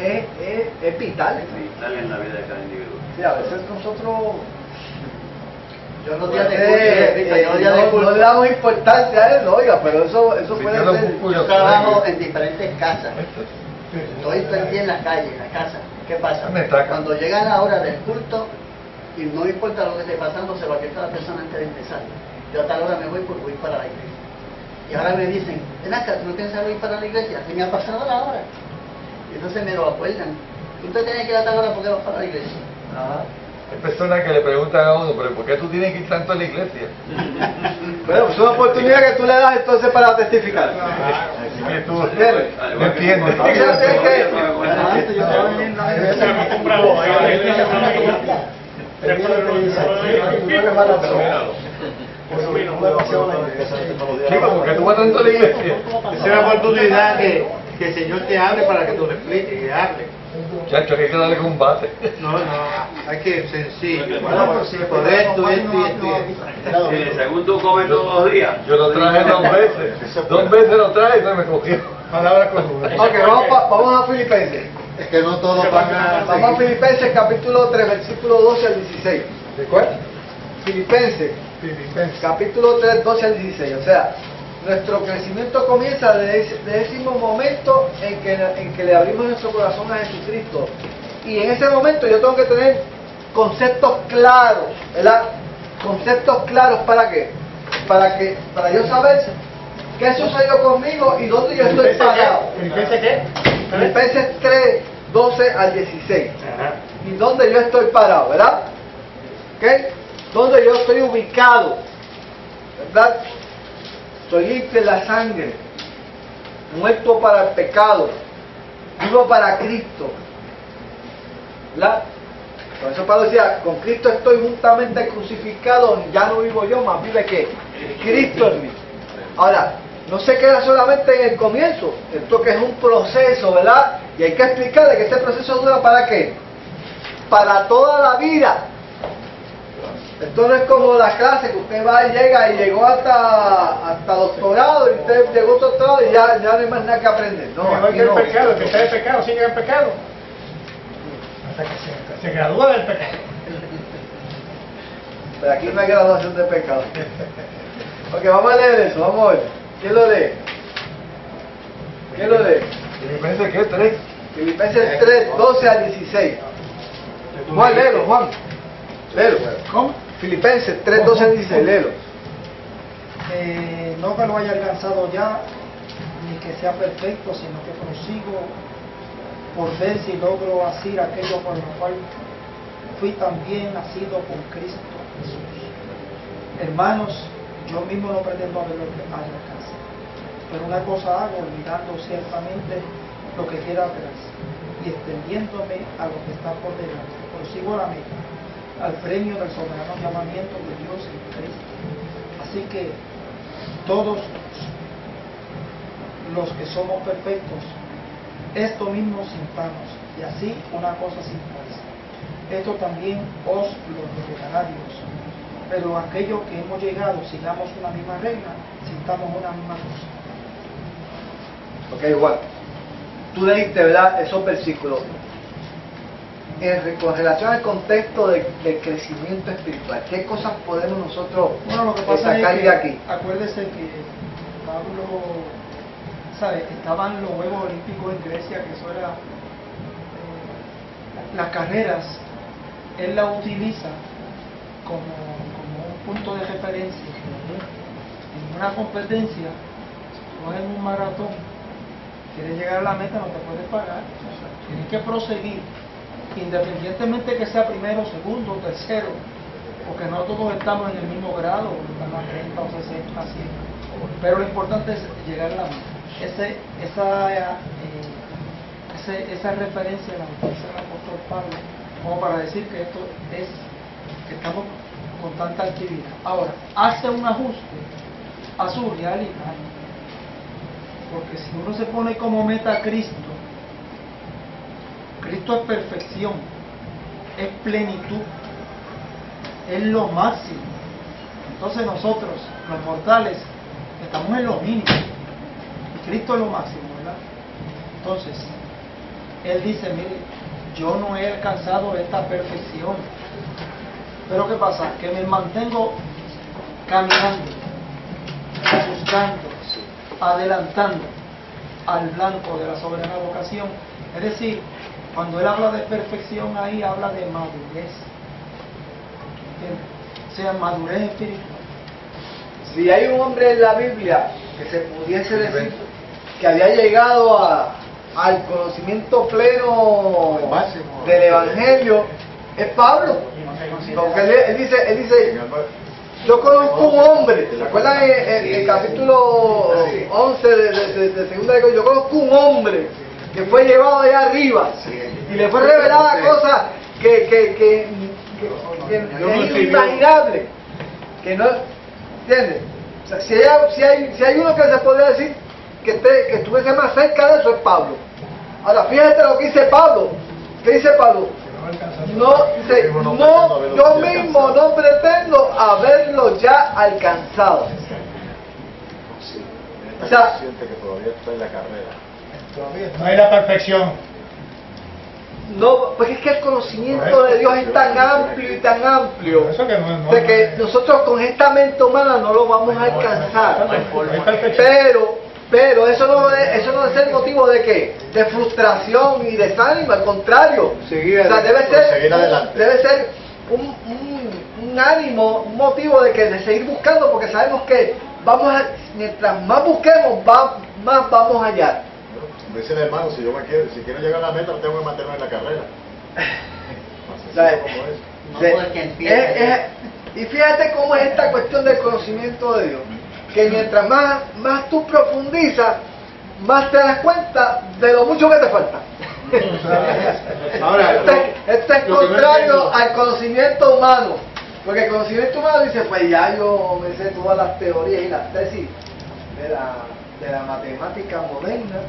es vital. Vital en la vida de cada individuo. Sí, a veces nosotros yo los días de culto, no le damos importancia a eso, oiga, pero eso puede ser. Yo trabajo en diferentes casas. Estoy perdido en la calle, en la casa. ¿Qué pasa? Cuando llega la hora del culto, y no importa lo que esté pasando, se lo aquieta a la persona antes de empezar. Yo a tal hora me voy porque voy para la iglesia. Y ahora me dicen, ven acá, ¿tú no piensas ir para la iglesia? Se me ha pasado la hora. Y entonces me lo acuerdan. Usted tiene que ir a tal hora porque vas para la iglesia. Hay personas que le preguntan a uno, pero ¿por qué tú tienes que ir tanto a la iglesia? Bueno, pues es una oportunidad que tú le das entonces para testificar. Así que tú entiendes. Chico, ¿por qué tú vas tanto a la iglesia? Esa es la oportunidad que el Señor te hable para que tú le expliques y hables. Chacho, hay que darle combate. No, hay que sencillo. Por esto. Según tú comes todos los días. Yo lo traje 2 veces. 2 veces lo traje y se me cogió. Palabra con Ok, vamos a Filipenses. Es que no todos van a... Vamos a Filipenses capítulo 3, versículo 12 al 16. ¿De cuál? Filipenses, capítulo 3, 12 al 16. O sea, nuestro crecimiento comienza desde ese mismo momento en que le abrimos nuestro corazón a Jesucristo. Y en ese momento yo tengo que tener conceptos claros, ¿verdad? Conceptos claros, ¿para qué? Para yo saber qué sucedió conmigo y dónde yo estoy parado. ¿Filipenses qué? Filipenses 3, 12 al 16. Ajá. Y dónde yo estoy parado, ¿verdad? ¿Ok? Dónde yo estoy ubicado, ¿verdad? Soy limpio en la sangre, muerto para el pecado, vivo para Cristo, ¿verdad? Por eso Pablo decía, con Cristo estoy juntamente crucificado, ya no vivo yo, más vive que Cristo en mí. Ahora, no se queda solamente en el comienzo, esto que es un proceso, ¿verdad? Y hay que explicarle que este proceso dura ¿para qué? Para toda la vida. Esto no es como la clase que usted va y llega y llegó hasta doctorado y usted llegó a doctorado y ya no hay más nada que aprender. No, igual que el pecado, el que está en pecado sigue en pecado hasta que se gradúa del pecado. Pero aquí no hay graduación de pecado. Ok, vamos a leer eso, vamos a ver. ¿Quién lo lee? ¿Quién lo lee? Filipenses Filipenses, ¿qué? 3. Filipenses 3, 12 al 16. Juan, léelo, Juan. Léelo. ¿Cómo? Filipenses 3, 12 al 16, léelo. No que lo haya alcanzado ya, ni que sea perfecto, sino que prosigo por ver si logro hacer aquello por lo cual fui también nacido con Cristo Jesús. Hermanos, yo mismo no pretendo haberlo alcanzado, pero una cosa hago, olvidando ciertamente lo que queda atrás y extendiéndome a lo que está por delante, prosigo la meta, al premio del soberano llamamiento de Dios en Cristo. Así que todos los que somos perfectos, esto mismo sintamos, y así una cosa sintáis. Esto también os lo revelará Dios. Pero aquellos que hemos llegado, sigamos una misma regla, sintamos una misma cosa. Ok, Juan. Tú leíste, ¿verdad?, esos versículos. Con relación al contexto del crecimiento espiritual, ¿qué cosas podemos nosotros sacar de aquí? Acuérdese que Pablo, ¿sabe? Estaban los Juegos Olímpicos en Grecia, que eso era las carreras, él la utiliza como un punto de referencia. En una competencia, no en un maratón, quieres llegar a la meta, no te puedes parar, tienes que proseguir, independientemente que sea primero, segundo, tercero, porque no todos estamos en el mismo grado, estamos a 30 o 60, 100, pero lo importante es llegar a la meta. Esa referencia la utiliza el apóstol Pablo como para decir que esto es, que estamos con tanta actividad. Ahora, hace un ajuste a su realidad, porque si uno se pone como meta a Cristo, Cristo es perfección, es plenitud, es lo máximo. Entonces nosotros, los mortales, estamos en lo mínimo y Cristo es lo máximo, ¿verdad? Entonces, Él dice, mire, yo no he alcanzado esta perfección, pero ¿qué pasa? Que me mantengo caminando, buscando, adelantando al blanco de la soberana vocación. Es decir, cuando él habla de perfección, ahí habla de madurez. O sea, madurez espiritual. Si hay un hombre en la Biblia que se pudiese decir que había llegado al conocimiento pleno del Evangelio, es Pablo. Porque él dice, yo conozco un hombre, ¿se acuerdan el capítulo 11 de Segunda de Corintios? Yo conozco un hombre que fue llevado allá arriba y le fue revelada cosas que es inimaginable, que no, ¿entiendes? O sea, si hay uno que se podría decir que estuviese más cerca de eso, es Pablo. Ahora fíjate lo que dice Pablo. ¿Qué dice Pablo? No, dice, no, yo mismo no pretendo haberlo ya alcanzado. O sea, siente que todavía está en la carrera. No hay la perfección. No, porque es que el conocimiento de Dios es tan amplio y tan amplio de que nosotros con esta mente humana no lo vamos a alcanzar. Pero eso no debe ser motivo de ¿qué? De frustración y desánimo, al contrario. O sea, debe ser un ánimo, un motivo de seguir buscando, porque sabemos que mientras más busquemos, más vamos allá. Dice el hermano, si quiero llegar a la meta, tengo que mantenerme en la carrera. Y fíjate cómo es esta cuestión del conocimiento de Dios, que mientras más tú profundizas, más te das cuenta de lo mucho que te falta. Ahora, esto es contrario al conocimiento humano, porque el conocimiento humano dice, pues ya yo me sé todas las teorías y las tesis de la matemática moderna,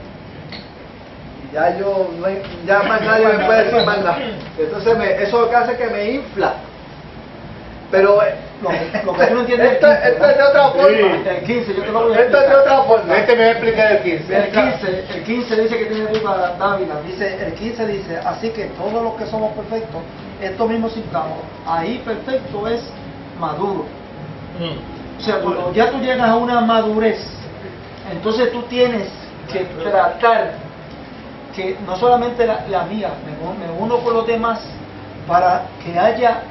y ya más nadie me puede decir más nada. Entonces eso es lo que hace que me infla. Pero lo que tú no entiendes esto es de otra forma. El 15, yo te lo voy a explicar. Esto es de otra forma. Me va a explicar el 15. El 15 dice que tiene duda Dávila. El 15 dice, así que todos los que somos perfectos, esto mismo sintamos. Ahí perfecto es maduro. O sea, cuando ya tú llegas a una madurez, entonces tú tienes que tratar que no solamente la mía, me uno con los demás para que haya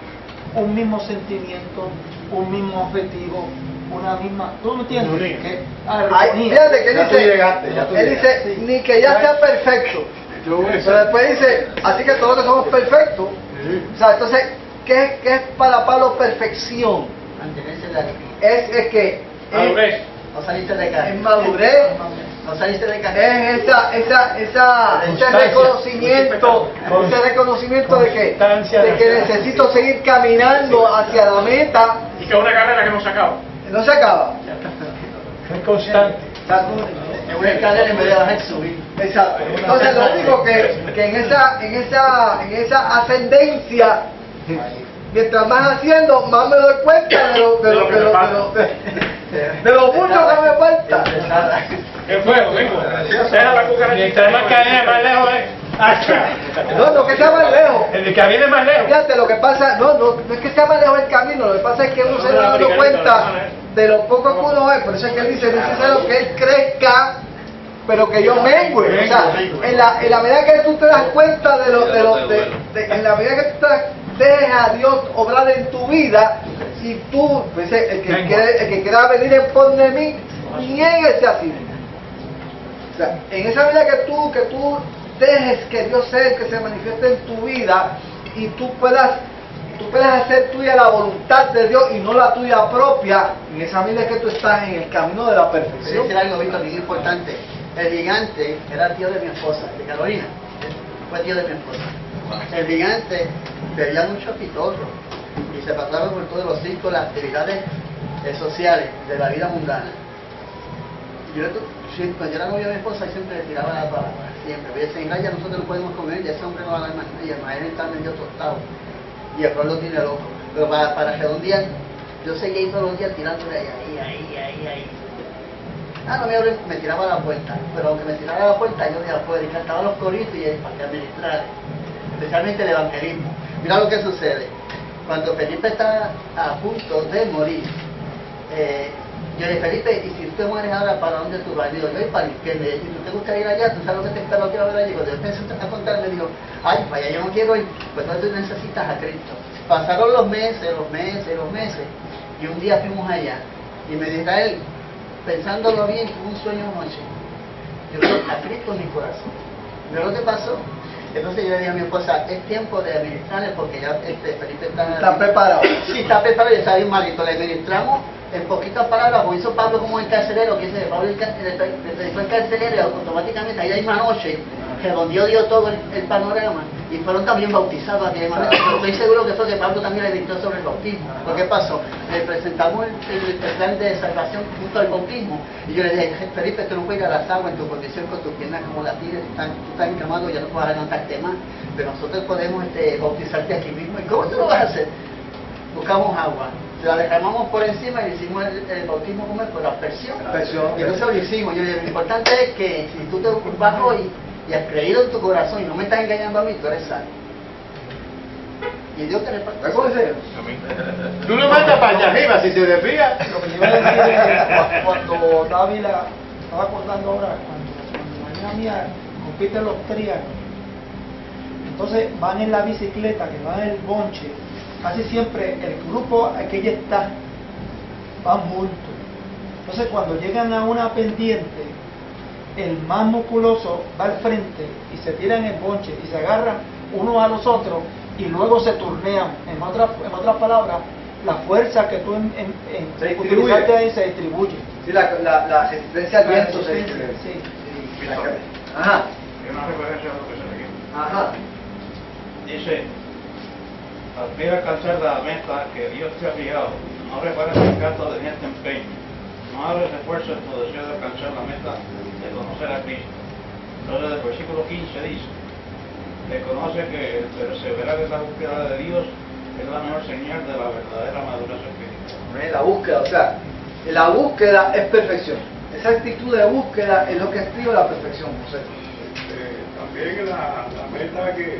un mismo sentimiento, un mismo objetivo, una misma, ¿tú me entiendes? Fíjate que él dice, ni que ya sea perfecto, pero después dice, así que todos somos perfectos. O sea, entonces, ¿qué es para Pablo perfección? Mantenerse en la Es que no salirse de casa. Es madurez. No salirse de casa. Es ese reconocimiento de que necesito seguir caminando hacia la meta. Y que es una carrera que no se acaba. No se acaba. Es constante. Es una escalera en vez de bajar subir. Exacto. Entonces lo único que en esa ascendencia, mientras más haciendo, más me doy cuenta de lo mucho que me falta. ¿Qué fue, Domingo? Deja la cucaracha. Mientras más cadena, más lejos es. No que sea más lejos. El que viene más lejos. Fíjate, lo que pasa, no es que sea más lejos el camino, lo que pasa es que uno se va dando cuenta de lo poco que uno es. Por eso es que él dice, no es necesario que él crezca, pero que yo mengue. O sea, en la medida que tú te das cuenta en la medida que tú dejes a Dios obrar en tu vida, y tú, pues, el que quiera venir en pos de mí, niéguese a sí mismo. O sea, en esa medida que tú dejes que Dios sea el que se manifieste en tu vida, y tú puedas hacer tuya la voluntad de Dios y no la tuya propia, en esa medida que tú estás en el camino de la perfección. Quiero decir algo, Víctor, bien importante. El gigante era tío de mi esposa, de Carolina. Fue tío de mi esposa. El gigante bebía mucho pitorro y se pasaba por todos los círculos, las actividades sociales de la vida mundana. Cuando yo era novio de mi esposa, siempre le tiraba la palabra, siempre. Voy a decir, ya nosotros no podemos comer, ya ese hombre no va a dar más nada, y el maestro está medio tostado, y el rol lo tiene loco. Pero para redondear, yo seguía todos los días tirándole ahí. No me tiraba a la puerta, pero aunque me tiraba a la puerta, yo de afuera, y cantaba los coritos y para que administrar, especialmente el evangelismo. Mira lo que sucede. Cuando Felipe está a punto de morir, yo le dije, Felipe, y si tú te mueres ahora, ¿para dónde tú vas? Digo, yo voy para el infierno. Y si tú te gusta ir allá, tú sabes lo que te espero que va a ver allí. Cuando yo empecé a contar, me dijo, ay, para allá yo no quiero ir. Pues entonces tú necesitas a Cristo. Pasaron los meses, y un día fuimos allá. Y me dijo él, pensándolo bien, tuve un sueño anoche. Yo creo a Cristo en mi corazón. ¿Pero lo que pasó? Entonces yo le dije a mi esposa, es tiempo de administrarle porque ya Felipe está preparado. Sí, está preparado y está bien malito. Le administramos en poquitas palabras, como hizo Pablo como el carcelero, que dice, Pablo le predicó el carcelero y automáticamente ahí la misma noche redondeó Dios todo el panorama y fueron también bautizados aquella manera. Pero estoy seguro que fue que Pablo también le dictó sobre el bautismo. ¿Por qué pasó? Le presentamos el plan de salvación junto al bautismo y yo le dije, Felipe, tú no puedes ir a las aguas en tu condición con tus piernas como las tienes, tú estás encamado, ya no puedes levantarte más, pero nosotros podemos bautizarte aquí mismo. ¿Y cómo tú lo vas a hacer? Buscamos agua, la derramamos por encima y hicimos el bautismo como es por aspersión. Y entonces lo hicimos. Yo le dije, lo importante es que si tú te vas hoy y has creído en tu corazón y no me estás engañando a mí, tú eres salvo. Y Dios te reparte. ¿Cómo es eso? Tú lo mandas para allá arriba si se desvía. Lo que yo iba a decir es que cuando Dávila, estaba acordando ahora, cuando la niña mía compite en los trianos, entonces van en la bicicleta, que van en el bonche, casi siempre el grupo que ella está, van juntos. Entonces cuando llegan a una pendiente, el más musculoso va al frente y se tira en el bonche y se agarran unos a los otros y luego se turnean. En otras palabras, la fuerza que tú utilizaste ahí se distribuye. Sí, la resistencia al viento se distribuye. Sí. Ajá. Es una referencia a lo que se le quiere. Ajá. Dice, al fin de alcanzar la meta que Dios te ha fijado, no repares el canto de este empeño, no hagas esfuerzo en tu deseo de alcanzar la meta de conocer a Cristo. Entonces el versículo 15 dice, reconoce que el perseverar en la búsqueda de Dios es la mejor señal de la verdadera madurez espiritual. La búsqueda, o sea, la búsqueda es perfección. Esa actitud de búsqueda es lo que escribe la perfección, José. También la meta que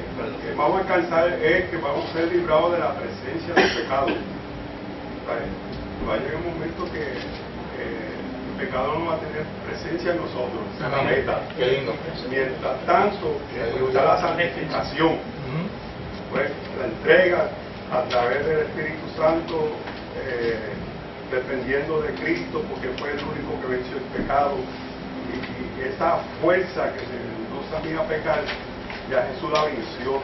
vamos a alcanzar es que vamos a ser librados de la presencia del pecado. Va a llegar un momento que pecado no va a tener presencia en nosotros, esa es la meta. Qué lindo. Mientras tanto, está la santificación, pues la entrega a través del Espíritu Santo, dependiendo de Cristo, porque fue el único que venció el pecado, y esa fuerza que nos hacía pecar, ya Jesús la venció.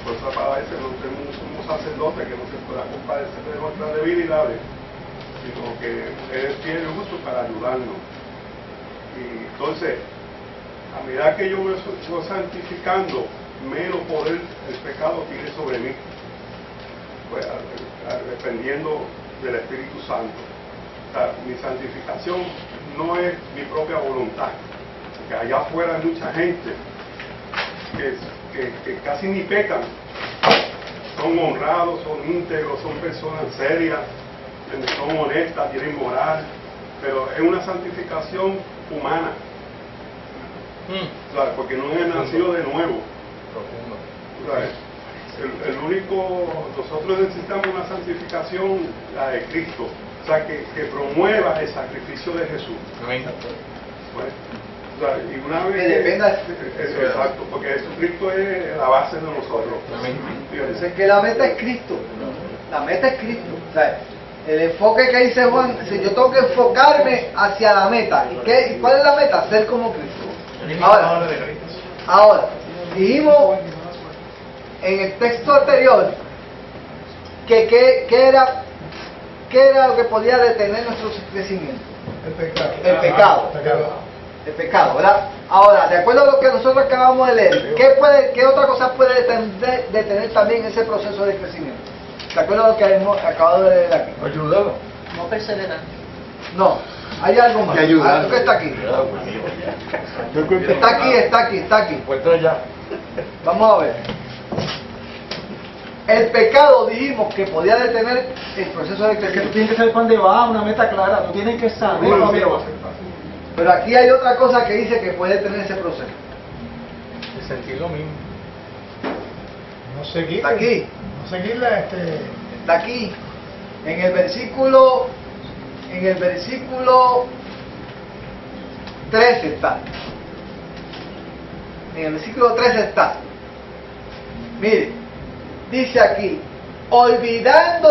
Por eso para veces no tenemos un sacerdote que no se pueda compadecer de nuestras debilidades, sino que Él tiene justo para ayudarnos. Y entonces, a medida que yo me voy santificando, menos poder el pecado tiene sobre mí, pues, dependiendo del Espíritu Santo. O sea, mi santificación no es mi propia voluntad, porque allá afuera hay mucha gente que casi ni pecan, son honrados, son íntegros, son personas serias, son honestas, tienen moral, pero es una santificación humana, ¿sabes? Porque no es nacido de nuevo. ¿Sabes? El único, nosotros necesitamos una santificación, la de Cristo, o sea, que promueva el sacrificio de Jesús. Pues, y una vez que dependa, exacto, porque Jesucristo es la base de nosotros. Es que la meta es Cristo. La meta es Cristo. O sea, el enfoque que dice Juan, si yo tengo que enfocarme hacia la meta. ¿Y cuál es la meta? Ser como Cristo. Ahora, dijimos en el texto anterior que ¿qué era lo que podía detener nuestro crecimiento? El pecado, ¿verdad? Ahora, de acuerdo a lo que nosotros acabamos de leer, ¿qué otra cosa puede detener también ese proceso de crecimiento? De acuerdo a lo que hemos acabado de leer aquí. Ayúdalo. No perseverar. No, hay algo más. Algo que está aquí. Está aquí. Pues ya. Vamos a ver. El pecado dijimos que podía detener el proceso de Es que tú crecimiento. tienes que saber para dónde va, una meta clara, tú tienes que saber para dónde va. Pero aquí hay otra cosa que dice que puede detener ese proceso. De sentir lo mismo. No seguir. Está aquí. No seguirla, Está aquí. En el versículo 13 está. En el versículo 13 está. Mire, dice aquí, olvidando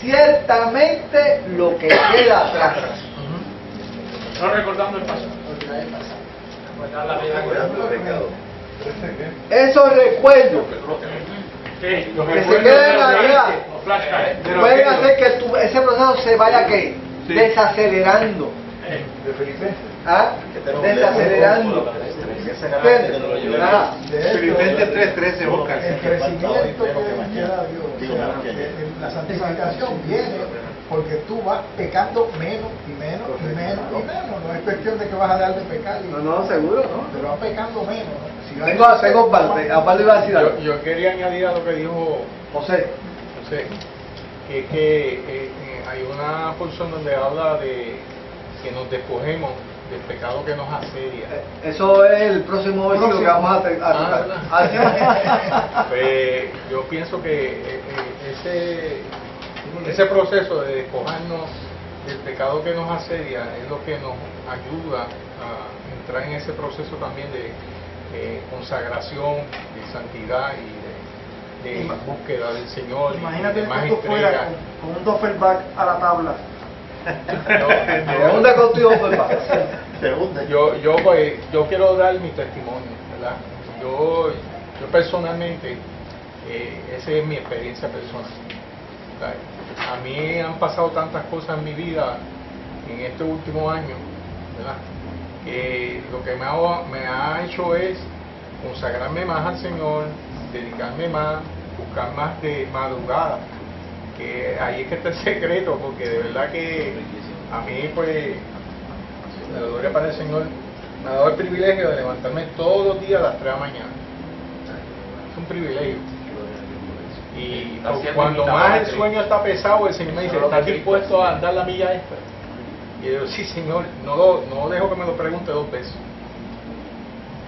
ciertamente lo que queda atrás. No recordando el pasado. Olvidar la vida. Esos recuerdos Sí, los que se recuerdos queden de los allá raíces, los flashbacks. pueden hacer que ese proceso se vaya ¿qué? Desacelerando. De Filipenses. ¿Ah? Desacelerando. Filipenses 3:13 busca. el crecimiento que queda Dios, o sea, la santificación viene porque tú vas pecando menos y menos y menos y menos. No es cuestión de que vas a dejar de pecar. No, seguro, ¿no? Pero vas pecando menos, ¿no? Si Tengo parte, aparte iba a decir algo. Yo quería añadir a lo que dijo José. Que es que hay una porción donde habla de que nos despojemos del pecado que nos asedia. Eso es el próximo versículo que vamos a tocar. Pues yo pienso que ese proceso de despojarnos del pecado que nos asedia es lo que nos ayuda a entrar en ese proceso también de consagración, de santidad y de búsqueda del Señor. Imagínate y de más tú fuera entrega. con un Doppelback a la tabla. Segunda contigo, yo quiero dar mi testimonio, ¿verdad? Yo personalmente, esa es mi experiencia personal. ¿Verdad? A mí han pasado tantas cosas en mi vida en estos últimos años, ¿verdad? Que lo que me ha hecho es consagrarme más al Señor, dedicarme más, buscar más de madrugada, que ahí es que está el secreto, porque de verdad que a mí pues la gloria para el Señor me ha dado el privilegio de levantarme todos los días a las 3 de la mañana. Es un privilegio. Y cuando más el sueño está pesado, el Señor me dice, ¿estás dispuesto a dar la milla extra? Y yo, sí, Señor, no dejo que me lo pregunte 2 veces.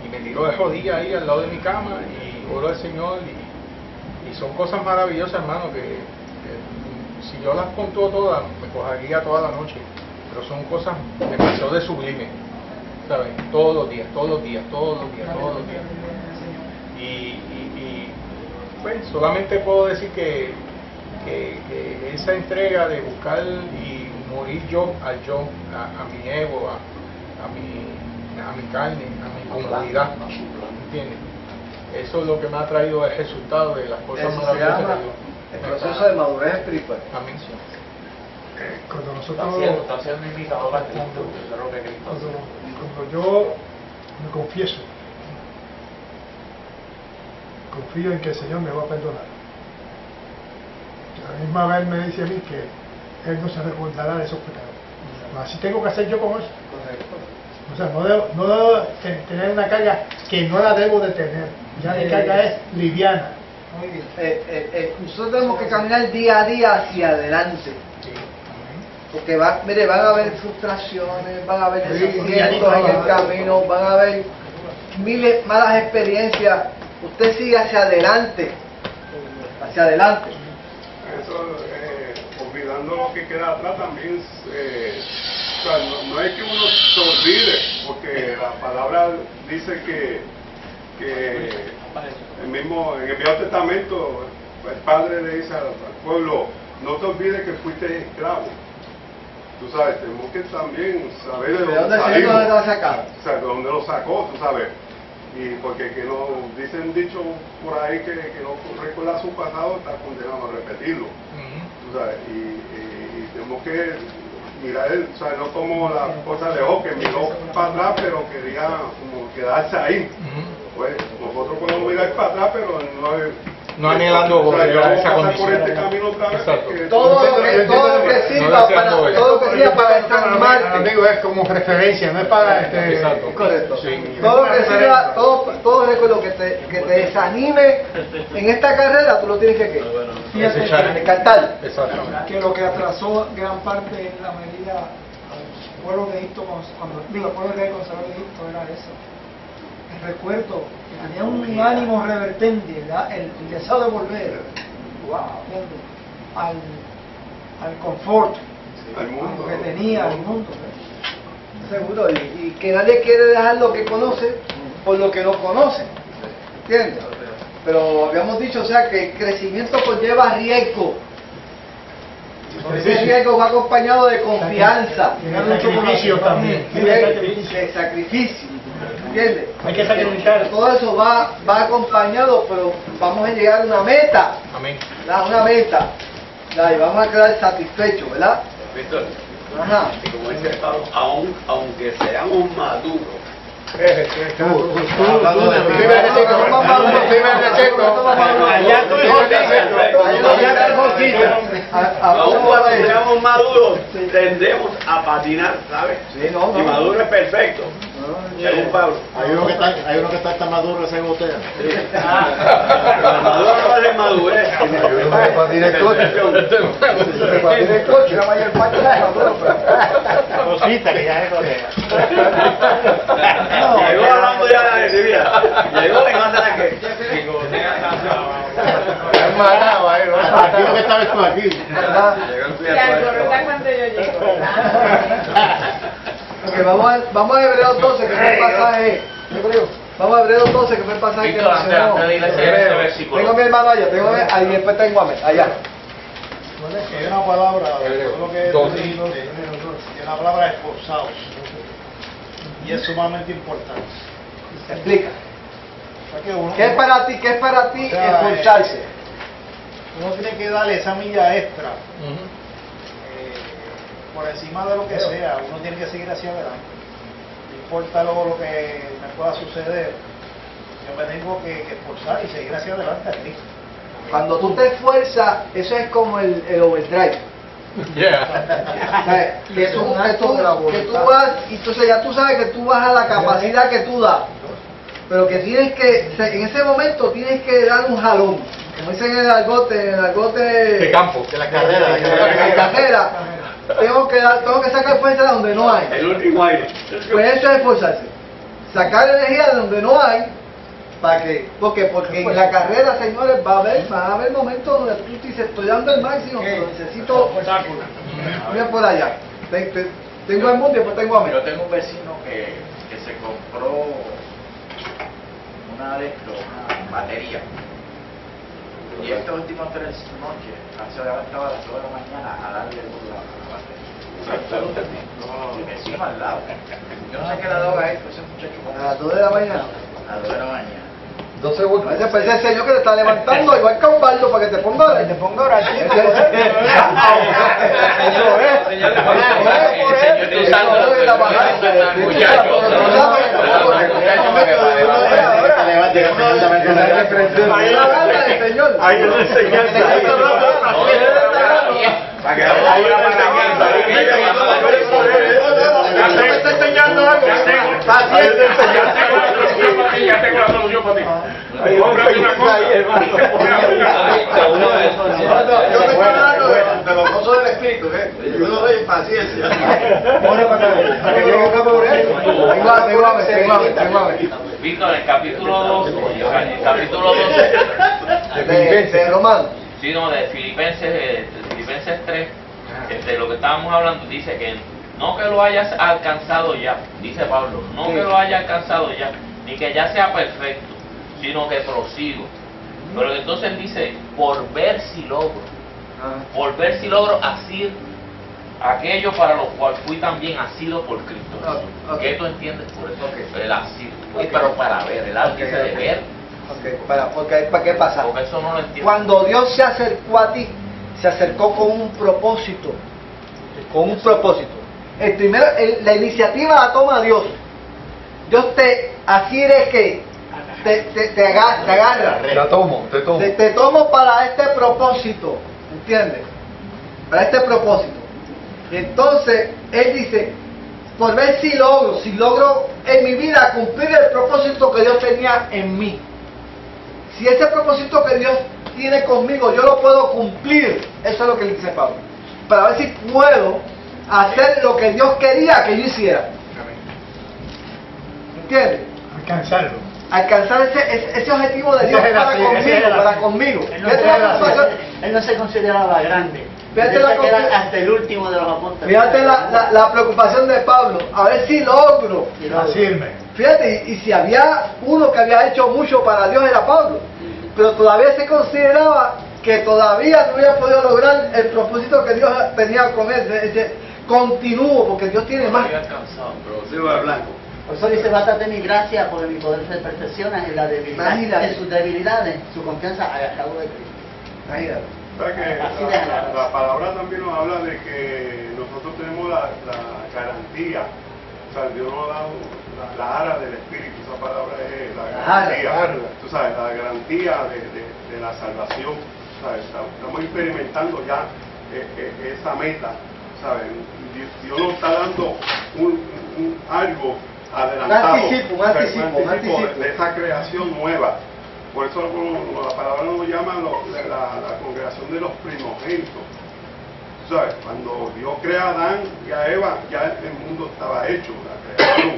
Y me tiro de rodillas ahí al lado de mi cama y oro al Señor. Y son cosas maravillosas, hermano, que si yo las contó todas, me cogería toda la noche. pero son cosas demasiado de sublime, ¿sabes? Todos los días. Y pues solamente puedo decir que esa entrega de buscar y morir a mi ego, a mi carne, a mi comodidad, ¿entiendes? Eso es lo que me ha traído el resultado de las cosas maravillosas de Dios. El proceso de madurez espiritual. Amén. Cuando nosotros, está siendo invitado a Cristo, eso es lo que Cristo hace. cuando yo me confieso, confío en que el Señor me va a perdonar. A la misma vez me dice a mí que Él no se recordará de esos pecados. Así tengo que hacer yo con eso. O sea, no debo tener una carga que no la debo de tener. Ya mi carga es liviana. Muy bien. Nosotros tenemos que caminar día a día hacia adelante. Porque van a haber frustraciones, van a haber desaciertos en el camino, van a haber miles malas experiencias. Usted sigue hacia adelante. Hacia adelante. Eso, olvidando lo que queda atrás también, o sea, no es que uno se olvide, porque la palabra dice que en el Viejo Testamento el Padre le dice al pueblo, no te olvides que fuiste esclavo. Tú sabes, tenemos que también saber de dónde salimos, ¿Dónde lo sacó? O sea, de dónde lo sacó, tú sabes. Y porque que no dice un dicho por ahí que no recuerda su pasado está condenado a repetirlo. Tú sabes, y tenemos que mirar, o sea, no como la cosa de que miró para atrás pero quería como quedarse ahí. Pues nosotros podemos mirar para atrás pero no anhelando volver a esa condición. Por este camino otra vez, todo lo que sirva para desanimarte. Amigo, es como referencia, no es para correcto. Sí. Todo lo que sirva, todo recuerdo que te desanime en esta carrera, tú lo tienes que descartar. Que lo que atrasó gran parte en la medida al pueblo de Egipto cuando el pueblo de Israel salió de Egipto era eso. El recuerdo, que tenía un ánimo revertente, el deseo de volver al confort, al mundo, que tenía, al mundo. Seguro, y que nadie quiere dejar lo que conoce por lo que no conoce, ¿entiendes? Pero habíamos dicho, o sea, que el crecimiento conlleva riesgo. Ese riesgo va acompañado de confianza, de sacrificio también, de sacrificio, ¿entiendes? Hay que sacrificar. Todo eso va acompañado, pero vamos a llegar a una meta. Amén. Una meta. Y vamos a quedar satisfechos, ¿verdad? Víctor, Ajá. y como dice Pablo, aunque seamos maduros, aún cuando seamos maduros tendemos a patinar, ¿sabes? Y maduro es perfecto, según Pablo. Hay uno que está tan maduro que se gotea. Maduro no va a ser madurez. Patina el coche, la mayor parte de maduro. Cosita que ya se gotea. Llegó hablando ya de recibida. Llegó y no hace nada que. Es manado ahí, ¿no? Aquí lo que estabas tú aquí. Se alborota cuando yo llego. Okay, vamos a Hebreos 12, que fue el pasaje. Vamos a Hebreos 12, que fue el pasaje que mencionó. Tengo a mi hermano allá, ahí después tengo a mí, allá. Hay una palabra, lo que es la palabra esforzados. Y es sumamente importante. Explica. ¿Qué es para ti esforzarse? Uno tiene que darle esa milla extra. Por encima de lo que sea, uno tiene que seguir hacia adelante. No importa lo que me pueda suceder, yo me tengo que esforzar y seguir hacia adelante a Cristo. Cuando tú te esfuerzas, eso es como el overdrive. Que tú vas, y entonces ya tú sabes que tú vas a la capacidad que tú das, pero que tienes que, en ese momento tienes que dar un jalón, como dicen en el argote de campo, de la carrera. Tengo que sacar fuerza de donde no hay. El último aire. Pues eso es esforzarse. Sacar energía de donde no hay. ¿Para qué? Porque en la carrera, señores, va a haber momentos donde tú dices, estoy dando el máximo, pero necesito ir por allá. Tengo el mundo y después tengo a mí. Yo tengo un vecino que se compró una batería. Y estas últimas 3 noches se levantaba a las 2 de la mañana a darle duro a la batería. Y me encima al lado. Yo no sé qué le ha dado a él, ese muchacho. A las 2 de la mañana. A las 2 de la mañana. 2 segundos. Ese pues ese señor que te está levantando igual que un bardo para que te ponga ahora aquí. Hay una enseñanza. Para que me está enseñando algo. Ya tengo la solución para ti. Cómprate una cosa. Yo me estoy hablando de los gozos del espíritu, yo no doy paciencia. Víctor, el capítulo 2, el capítulo 12 de Romano. Sí, no, de Filipenses 3, lo que estábamos hablando, dice que no que lo hayas alcanzado ya, dice Pablo, no que lo haya alcanzado ya, ni que ya sea perfecto, sino que prosigo. Pero entonces dice, por ver si logro, asir aquello para lo cual fui también asido por Cristo Jesús. ¿Qué tú entiendes por eso? El asir, pero para ver, el arte de ver. ¿Para qué pasa? Porque eso no lo entiendo. Cuando Dios se acercó a ti, se acercó con un propósito. Con un propósito. La iniciativa la toma Dios. Dios te adquiere que te agarra. Te tomo para este propósito. ¿Entiendes? Para este propósito. Y entonces Él dice, por ver si logro en mi vida cumplir el propósito que Dios tenía en mí. Si ese propósito que Dios tiene conmigo, yo lo puedo cumplir. Eso es lo que le dice Pablo. Para ver si puedo hacer lo que Dios quería que yo hiciera. ¿Entiendes? Alcanzar ese objetivo de Dios para conmigo. Él no se consideraba grande. Fíjate era hasta el último de los apóstoles. Fíjate la preocupación de Pablo. A ver si logro. Fíjate, y si había uno que había hecho mucho para Dios era Pablo. Pero todavía se consideraba que todavía no había podido lograr el propósito que Dios tenía con él. Continúo, porque Dios tiene más. Por eso dice, bástate mi gracia, porque mi poder se perfecciona en la debilidad. En sus debilidades, su confianza agarrado de Cristo. La palabra también nos habla de que nosotros tenemos la garantía. O sea, Dios nos ha dado la ara del Espíritu, esa palabra es la garantía. Tú sabes, la garantía de la salvación. ¿Sabes? Estamos experimentando ya esa meta. ¿Sabes? Dios nos está dando algo adelantado. Un anticipo de esa creación nueva. Por eso la palabra nos llama la congregación de los primogénitos. ¿Sabes? Cuando Dios crea a Adán y a Eva, ya el mundo estaba hecho, la creación.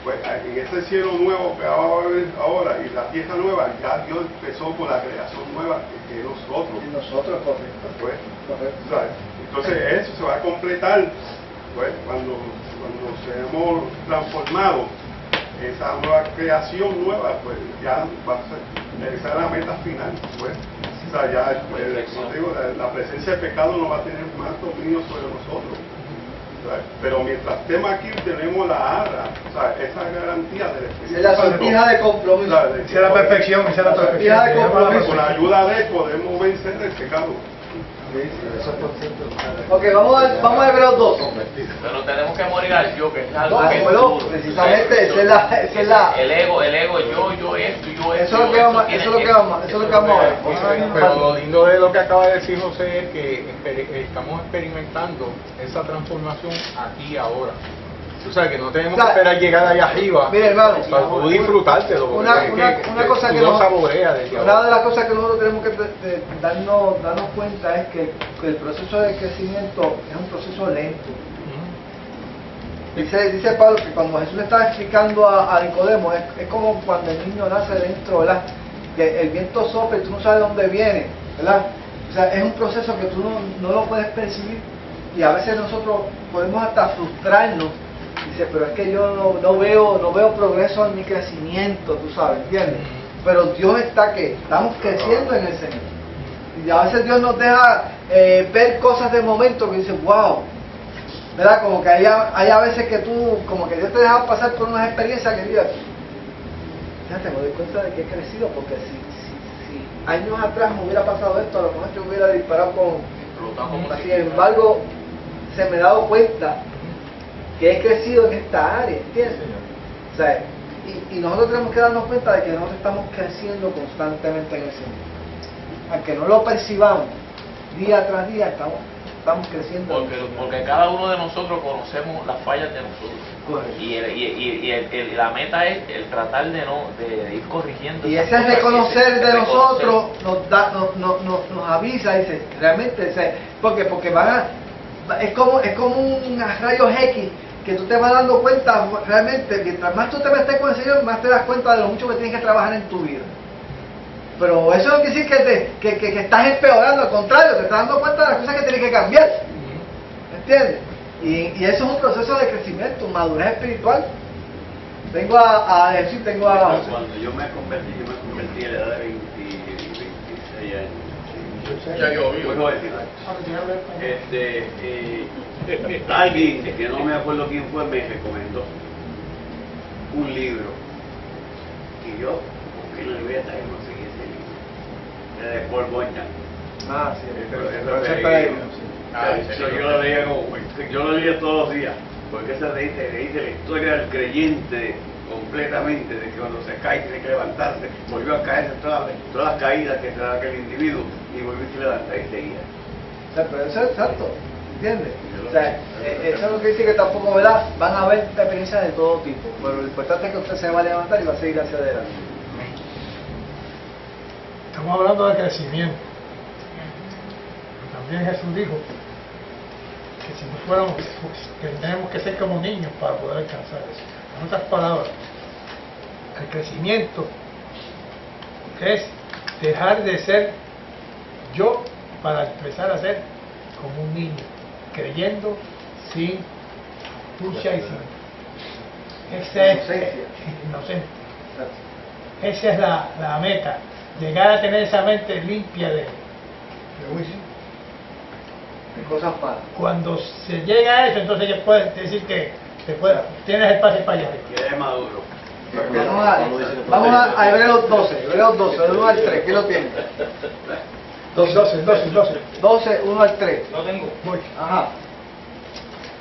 Pues en ese cielo nuevo que va a haber ahora y la tierra nueva, ya Dios empezó con la creación nueva que es nosotros. Y nosotros, correcto. Pues, ¿sabes? Entonces eso se va a completar pues, cuando seamos transformados. Esa nueva creación nueva, pues ya va a ser, esa es la meta final, pues. O sea, ya, como digo, la presencia del pecado no va a tener más dominio sobre nosotros. ¿Sabes? Pero mientras estemos aquí, tenemos la arra, o sea, esa garantía del Espíritu. Es la sortija de compromiso. Esa es la perfección, esa es la perfección. Con la ayuda de él podemos vencer el pecado. Ok, vamos a Hebreos 2. Pero tenemos que morir al yo, que es algo que bueno, precisamente esa es la el ego, yo esto. Eso es lo que vamos a ver. Pero lo lindo de lo que acaba de decir José es que estamos experimentando esa transformación aquí ahora. Tú sabes que no tenemos que esperar llegar allá arriba. Mire, hermano, para tú disfrutártelo. Una cosa que una de las cosas que nosotros tenemos que darnos cuenta es que el proceso de crecimiento es un proceso lento. Dice Pablo que cuando Jesús le estaba explicando a Nicodemo, es como cuando el niño nace dentro, ¿verdad? Que el viento sopla y tú no sabes de dónde viene, ¿verdad? O sea, es un proceso que tú no lo puedes percibir. y a veces nosotros podemos hasta frustrarnos. Dice, pero es que yo no veo progreso en mi crecimiento, tú sabes, ¿entiendes? Pero Dios está que estamos creciendo en el Señor. Y a veces Dios nos deja ver cosas de momento que dice, wow, ¿verdad? Como que hay a veces que tú, como que Dios te deja pasar por unas experiencias que digas, fíjate, me doy cuenta de que he crecido, porque si años atrás me hubiera pasado esto, a lo mejor yo hubiera disparado con... Sin embargo, se me he dado cuenta que he crecido en esta área, ¿entiendes? O sea, y nosotros tenemos que darnos cuenta de que nosotros estamos creciendo constantemente en el Señor. Aunque no lo percibamos, día tras día estamos creciendo. Porque cada uno de nosotros conocemos las fallas de nosotros. Y la meta es el tratar de ir corrigiendo. Y ese reconocer de nosotros nos avisa, dice, realmente, porque es como un rayos X que tú te vas dando cuenta realmente. Mientras más tú te metes con el Señor, más te das cuenta de lo mucho que tienes que trabajar en tu vida. Pero eso no quiere decir que estás empeorando, al contrario, te estás dando cuenta de las cosas que tienes que cambiar. ¿Entiendes? Y eso es un proceso de crecimiento, madurez espiritual. Tengo a decir, Cuando yo me convertí a la edad de 26 años. Ya yo vivo. Alguien, que no me acuerdo quién fue, me recomendó un libro. Y yo busqué en la libreta y no seguí ese libro. De Paul Bunyan. Yo lo leía todos los días, porque esa le dice la historia del creyente completamente, de que cuando se cae tiene que levantarse, volvió a caerse todas las caídas que se da aquel individuo y volvió a levantar y seguía. O sea, pero eso es exacto, ¿entiendes? O sea, eso no quiere decir que tampoco, ¿verdad? Van a haber experiencias de todo tipo, pero lo importante es que usted se va a levantar y va a seguir hacia adelante. Estamos hablando de crecimiento. También Jesús dijo que si no fuéramos, que tenemos que ser como niños para poder alcanzar eso. En otras palabras, el crecimiento es dejar de ser yo para empezar a ser como un niño, creyendo sin lucha y sin inocente. Esa es la meta, llegar a tener esa mente limpia de cosas malas. Cuando se llega a eso, entonces ya puedes decir que tienes el pase para allá. Que es maduro. Vamos a Hebreos 12, del 1 al 3, ¿quién lo tiene? 12, 1 al 3. Lo tengo. Voy. Ajá.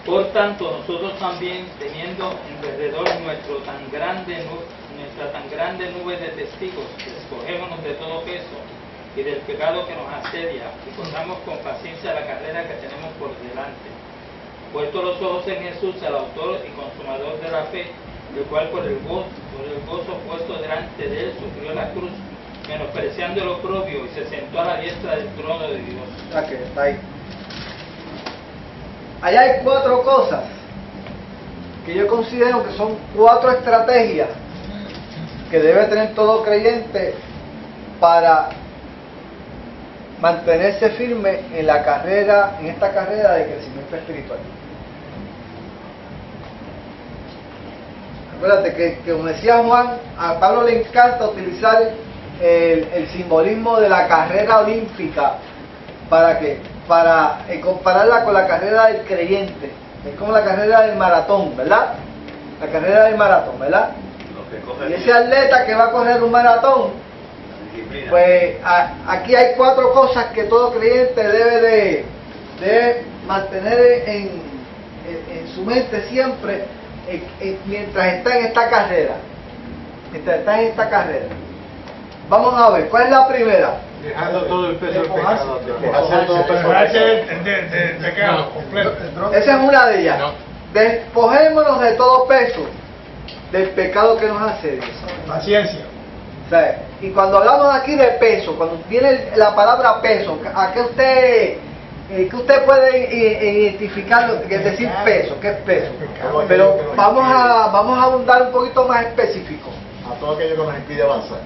Por tanto, nosotros también, teniendo alrededor nuestra tan grande nube de testigos, despojémonos de todo peso y del pecado que nos asedia, y corramos con paciencia la carrera que tenemos por delante. Puesto los ojos en Jesús, el autor y consumador de la fe, el cual por el gozo puesto delante de él sufrió la cruz, menospreciando el oprobio, y se sentó a la diestra del trono de Dios. Ok, está ahí. Allá hay 4 cosas que yo considero que son 4 estrategias que debe tener todo creyente para mantenerse firme en la carrera, en esta carrera de crecimiento espiritual. Acuérdate que como decía Juan, a Pablo le encanta utilizar el simbolismo de la carrera olímpica. ¿Para qué? Para compararla con la carrera del creyente. Es como la carrera del maratón, ¿verdad? La carrera del maratón, ¿verdad? Y ese atleta que va a correr un maratón, pues aquí hay 4 cosas que todo creyente debe de mantener en su mente siempre mientras está en esta carrera. Mientras está en esta carrera. Vamos a ver, ¿cuál es la primera? Dejando todo el peso del pecado. Esa es una de ellas. Despojémonos de todo peso del pecado que nos asedia. Paciencia. O sea, y cuando hablamos aquí de peso, cuando viene la palabra peso, ¿a qué usted puede identificar lo que es decir peso? ¿Qué es peso? Pero vamos a abundar un poquito más específico. A todo aquello que nos impide avanzar.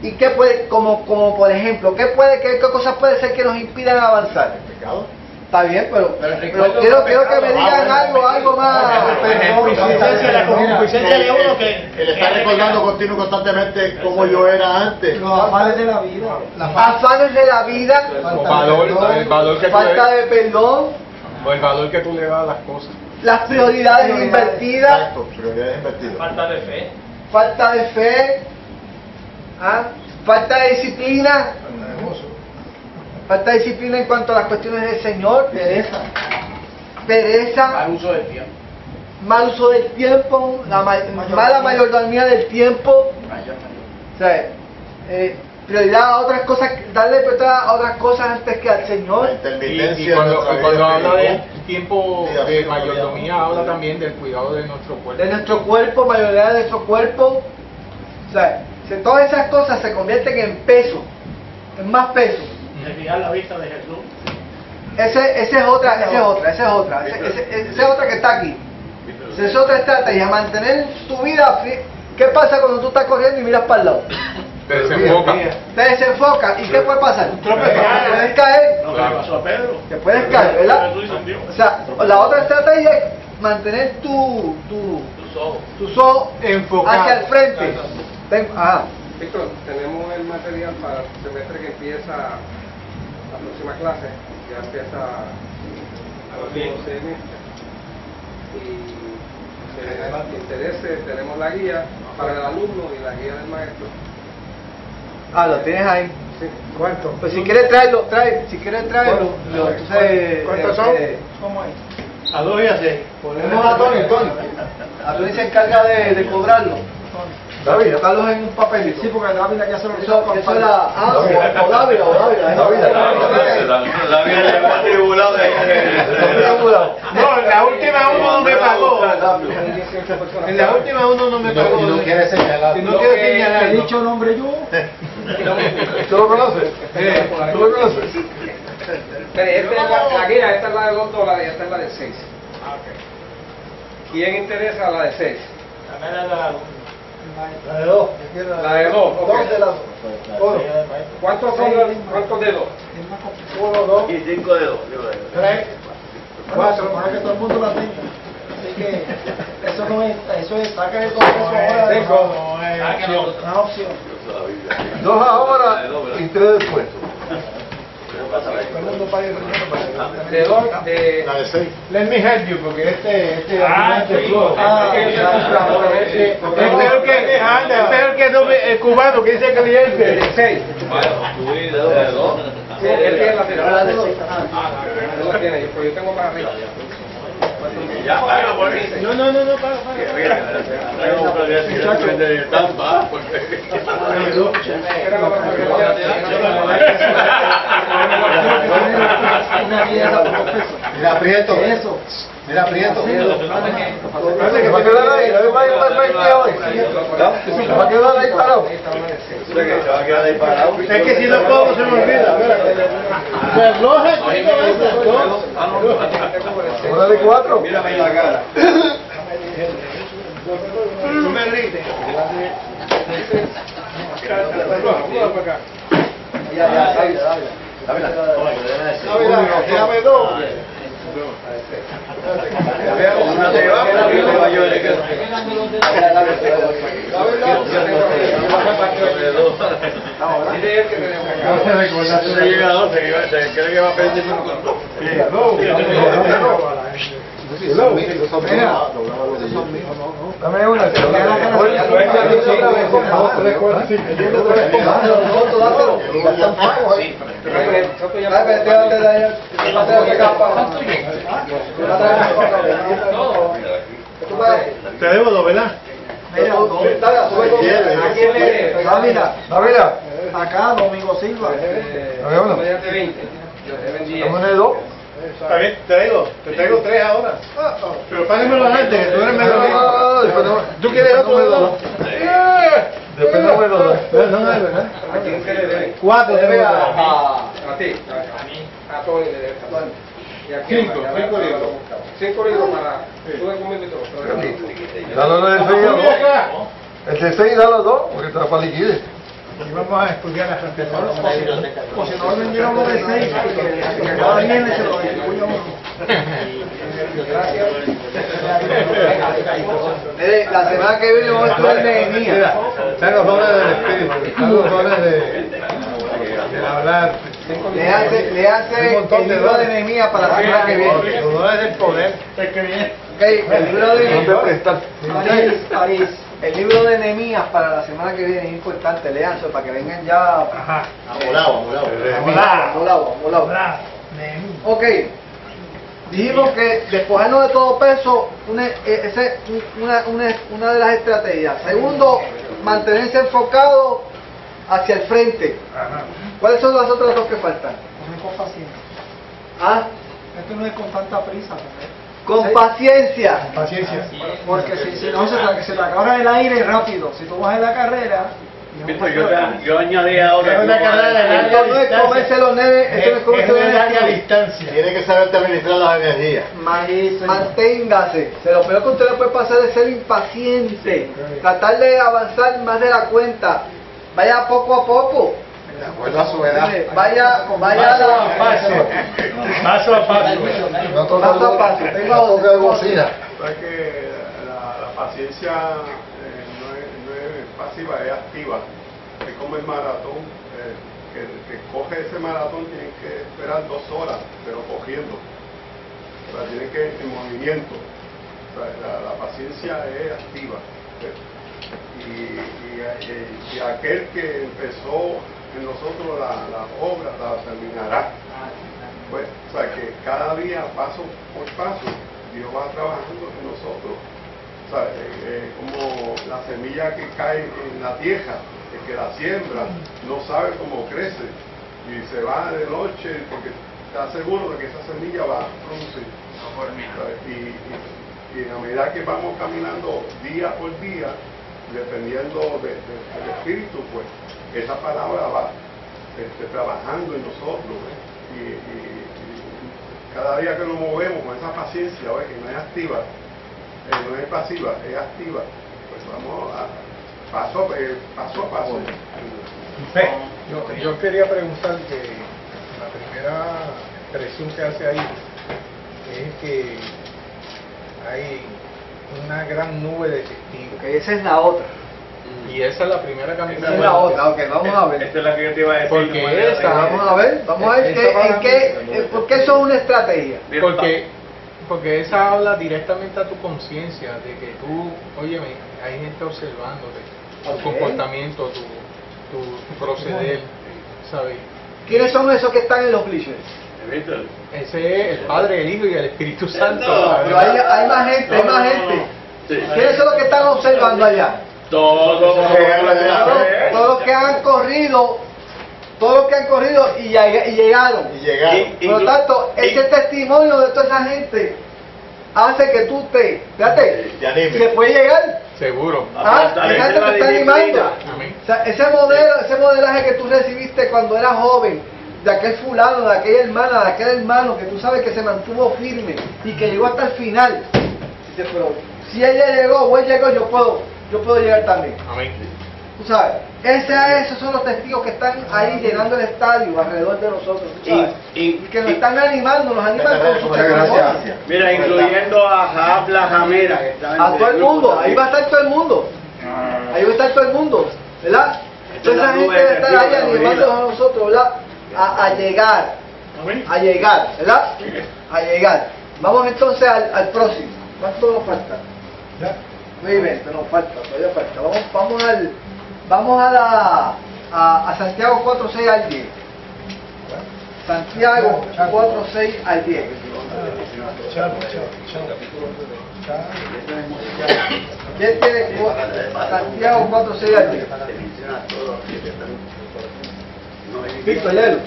¿Y qué puede, como por ejemplo, qué cosas puede ser que nos impidan avanzar? El pecado. Está bien, pero quiero que me digan algo más. La concupiscencia de uno que le está recordando continuo y constantemente cómo yo era antes. Los afanes de la vida. Afanes de la vida. El valor que falta de perdón. O el valor que tú le das a las cosas. Las prioridades invertidas. Exacto, prioridades invertidas. Falta de fe. Falta de fe. ¿Ah? Falta de disciplina. Falta de disciplina en cuanto a las cuestiones del Señor. Pereza. Mal uso del tiempo. Mal uso del tiempo. Mala mayordomía del tiempo. O sea, prioridad a otras cosas, darle prioridad a otras cosas antes que al Señor. Y cuando habla del tiempo de mayordomía, habla también del cuidado de nuestro cuerpo. De nuestro cuerpo, mayoría de nuestro cuerpo. O sea, todas esas cosas se convierten en peso, en más peso. Desviar la vista de Jesús. Esa es otra que está aquí. Esa es otra estrategia, mantener tu vida. ¿Qué pasa cuando tú estás corriendo y miras para el lado? Te desenfoca. Te desenfoca. ¿Y qué puede pasar? Te puedes caer. Lo que le pasó a Pedro. Te puedes caer, ¿verdad? O sea, la otra estrategia es mantener tus ojos enfocados hacia el frente. Víctor, tenemos el material para el semestre que empieza la próxima clase, ya empieza a los 6 meses. Y si les interese, tenemos la guía para el alumno y la guía del maestro. Lo tienes ahí. Sí. ¿Cuánto? Pues si quieres traerlo, si quieres traerlo. ¿Cuántos son? ¿Cómo es? A 2 y a 6. Ponemos a Tony. A Tony se encarga de cobrarlo. David, Carlos en un papelito. Sí, porque David ya se lo hizo. Eso era. O David. David llegó atribulado No, en la última uno no me pagó. En la última uno no me pagó. Y no quiere señalar. No quiere señalar. He dicho nombre yo. ¿Tú lo conoces? ¿Tú lo conoces? Esta es la guía, esta es la de $2 y esta es la de 6. ¿Quién interesa la de 6? La de 2. La de 2. Dos de las dos. ¿Cuántos de 2? 1, 2, Y 5 de 2. 3, 4. Para que todo el mundo la tenga. Así que eso no es, eso es, saca el contexto ahora. Una opción. 2 ahora y 3 después. De 2, La de 6. Let me help you, porque este es peor que el cubano que dice cliente. 6. De 2. Él tiene la tirada de 6. Él la tiene, yo tengo para arriba. Ya, paga por mí. No, paga. Mira, Prieto. Eso. Mira, Prieto. Se va a quedar ahí, no va a ir para el hoy. Se va a quedar ahí parado. Se va a quedar ahí parado. Es que si no puedo se me olvida. Una de 4. Mírame la cara. No me grites. Déjame 2. Dame una. Te debo 2, ¿verdad? Dávila. Acá, Domingo Silva. Mediante 20. Dame 2. Está bien, te traigo 3 ahora. Pero págamelo antes, que tú eres medio. ¿Tú quieres otro 2? Después dame 2. ¿A quién se le debe? 4 debe debe a ti. A Tony le debe. Y a 5 libros. 5 libros para. Tú de conmigo y todo. Dale el de 6 a 2. El de 6 dale a 2, porque está para liquide. Y vamos a estudiar las respuestas. O si no vendieron lo de 6, que cada viernes se lo distribuye a uno. La semana que viene vamos a estudiar Nehemías. Están los dones del Espíritu, están los dones de hablar. Le hace el libro de Nehemías para la semana que viene. Los dones del poder. El libro de el libro de Nehemías para la semana que viene es importante, léanlo para que vengan ya amolados. Ok, dijimos que despojarnos de todo peso, una de las estrategias. Segundo, mantenerse enfocado hacia el frente. ¿Cuáles son las otras dos que faltan? Con paciencia. ¿Ah? Esto no es con tanta prisa. Con paciencia. Paciencia. Porque si no se te acaba el aire rápido. Si tú vas en la carrera. Yo añadí ahora. Es una carrera de larga Esto no es comerse los nenes. Esto no es comerse los nenes. larga distancia. Tiene que saber administrar las energías. Manténgase. Lo peor que usted le puede pasar es ser impaciente. Tratar de avanzar más de la cuenta. Vaya poco a poco. De acuerdo a su edad. Vaya paso a paso. Paso a paso. Paso a paso. Tengo toque de bocina. Sabes que la paciencia no es pasiva, es activa. Es como el maratón. Que coge ese maratón tiene que esperar 2 horas, pero cogiendo. O sea, tiene que en movimiento. O sea, la paciencia es activa. Y aquel que empezó en nosotros la obra la terminará. Pues, o sea, que cada día, paso por paso, Dios va trabajando en nosotros. O sea, como la semilla que cae en la tierra, el que la siembra, no sabe cómo crece y se va de noche porque está seguro de que esa semilla va a producir. Y a medida que vamos caminando día por día, dependiendo del Espíritu, pues esa palabra va trabajando en nosotros, y cada día que nos movemos con esa paciencia, que no es activa, no es pasiva, es activa, pues vamos paso a paso. Yo quería preguntar que la primera expresión que hace ahí es que hay una gran nube de testigos. Que esa es la otra. Y esa es la primera que a mí Esa es la otra, ok, vamos a ver. Esta es la que yo te iba a decir. Porque esa, vamos a ver por qué eso es una estrategia. Porque esa habla directamente a tu conciencia, de que tú, óyeme, hay gente observándote, tu comportamiento, tu proceder, ¿sabes? ¿Quiénes son esos que están en los bleachers? Ese es el Padre, el Hijo y el Espíritu Santo. Pero hay más gente, hay más gente. ¿Quiénes son los que están observando allá? Todos los que han corrido, y llegaron. Por lo tanto, ese testimonio de toda esa gente hace que tú se puede llegar. Seguro. Fíjate, te está animando. O sea, ese modelaje que tú recibiste cuando eras joven, de aquel fulano, de aquella hermana, de aquel hermano, que tú sabes que se mantuvo firme y que llegó hasta el final. Dice, pero si ella llegó o él llegó, yo puedo llegar también. Amén. Tú sabes, esos son los testigos que están ahí llenando el estadio alrededor de nosotros, tú sabes, y que nos están animando, nos animan con sus testimonios. Mira, incluyendo a Jaab la Jamera, que está a todo el mundo, ahí va a estar todo el mundo, ¿verdad? Toda esa gente debe estar ahí animándonos a nosotros, ¿verdad? A llegar, ¿verdad? A llegar. Vamos entonces al próximo. ¿Cuánto nos falta? Muy bien, nos falta, todavía falta. Vamos a Santiago 4:6 al 10. Santiago 4:6 al 10. ¿Quién tiene Santiago 4:6 al 10? Víctor, léelo.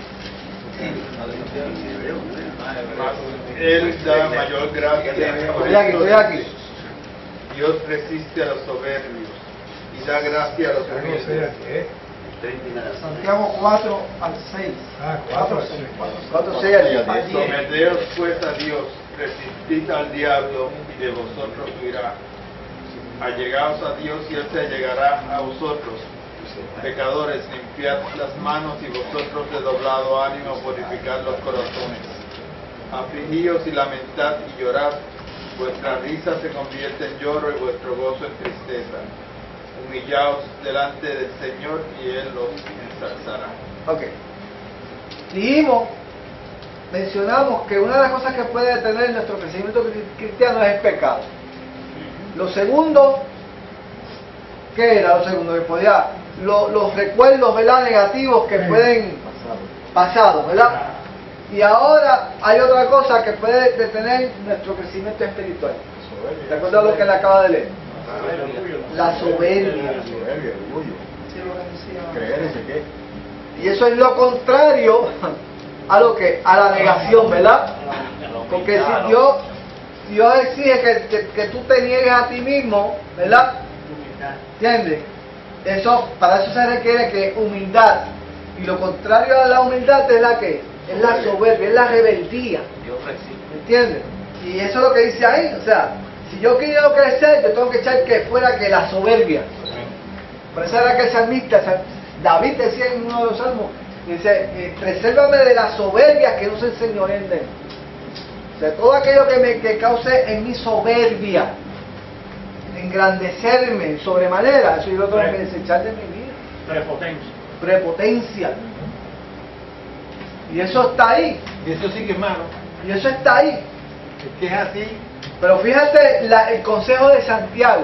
Él da mayor gracia. Estoy aquí. Dios resiste a los soberbios y da gracia a los humildes. Santiago 4 al 6. 4:6 al 10. Someteos pues a Dios, resistid al diablo y de vosotros huirá. Allegaos a Dios y Él se allegará a vosotros. Pecadores, limpiad las manos y vosotros de doblado ánimo purificad los corazones. Afligíos y lamentad y llorad, vuestra risa se convierte en lloro y vuestro gozo en tristeza. Humillaos delante del Señor y Él los ensalzará. Ok. Mencionamos que una de las cosas que puede detener nuestro crecimiento cristiano es el pecado. Lo segundo, ¿qué era lo segundo? Que podía, los recuerdos, ¿verdad?, negativos que pueden pasados, ¿verdad? Y ahora hay otra cosa que puede detener nuestro crecimiento espiritual. ¿Te acuerdas lo que le acaba de leer? La soberbia. Y eso es lo contrario a lo que a la negación, ¿verdad? Porque si Dios exige que tú te niegues a ti mismo, ¿verdad? ¿Entiendes? Para eso se requiere que humildad. Y lo contrario a la humildad es la que es la soberbia, es la rebeldía. ¿Entiendes? Y eso es lo que dice ahí. O sea, si yo quiero crecer, yo tengo que echar que fuera que la soberbia. Por eso era que el salmista, David decía en uno de los salmos, dice, presérvame de la soberbia que no se enseñoreen de mí. O sea, todo aquello que cause en mi soberbia, engrandecerme sobremanera, eso yo lo tengo que desechar de mi vida. Prepotencia. Y eso está ahí. Y eso sí que es malo. Y eso está ahí. Es que es así. Pero fíjate el consejo de Santiago.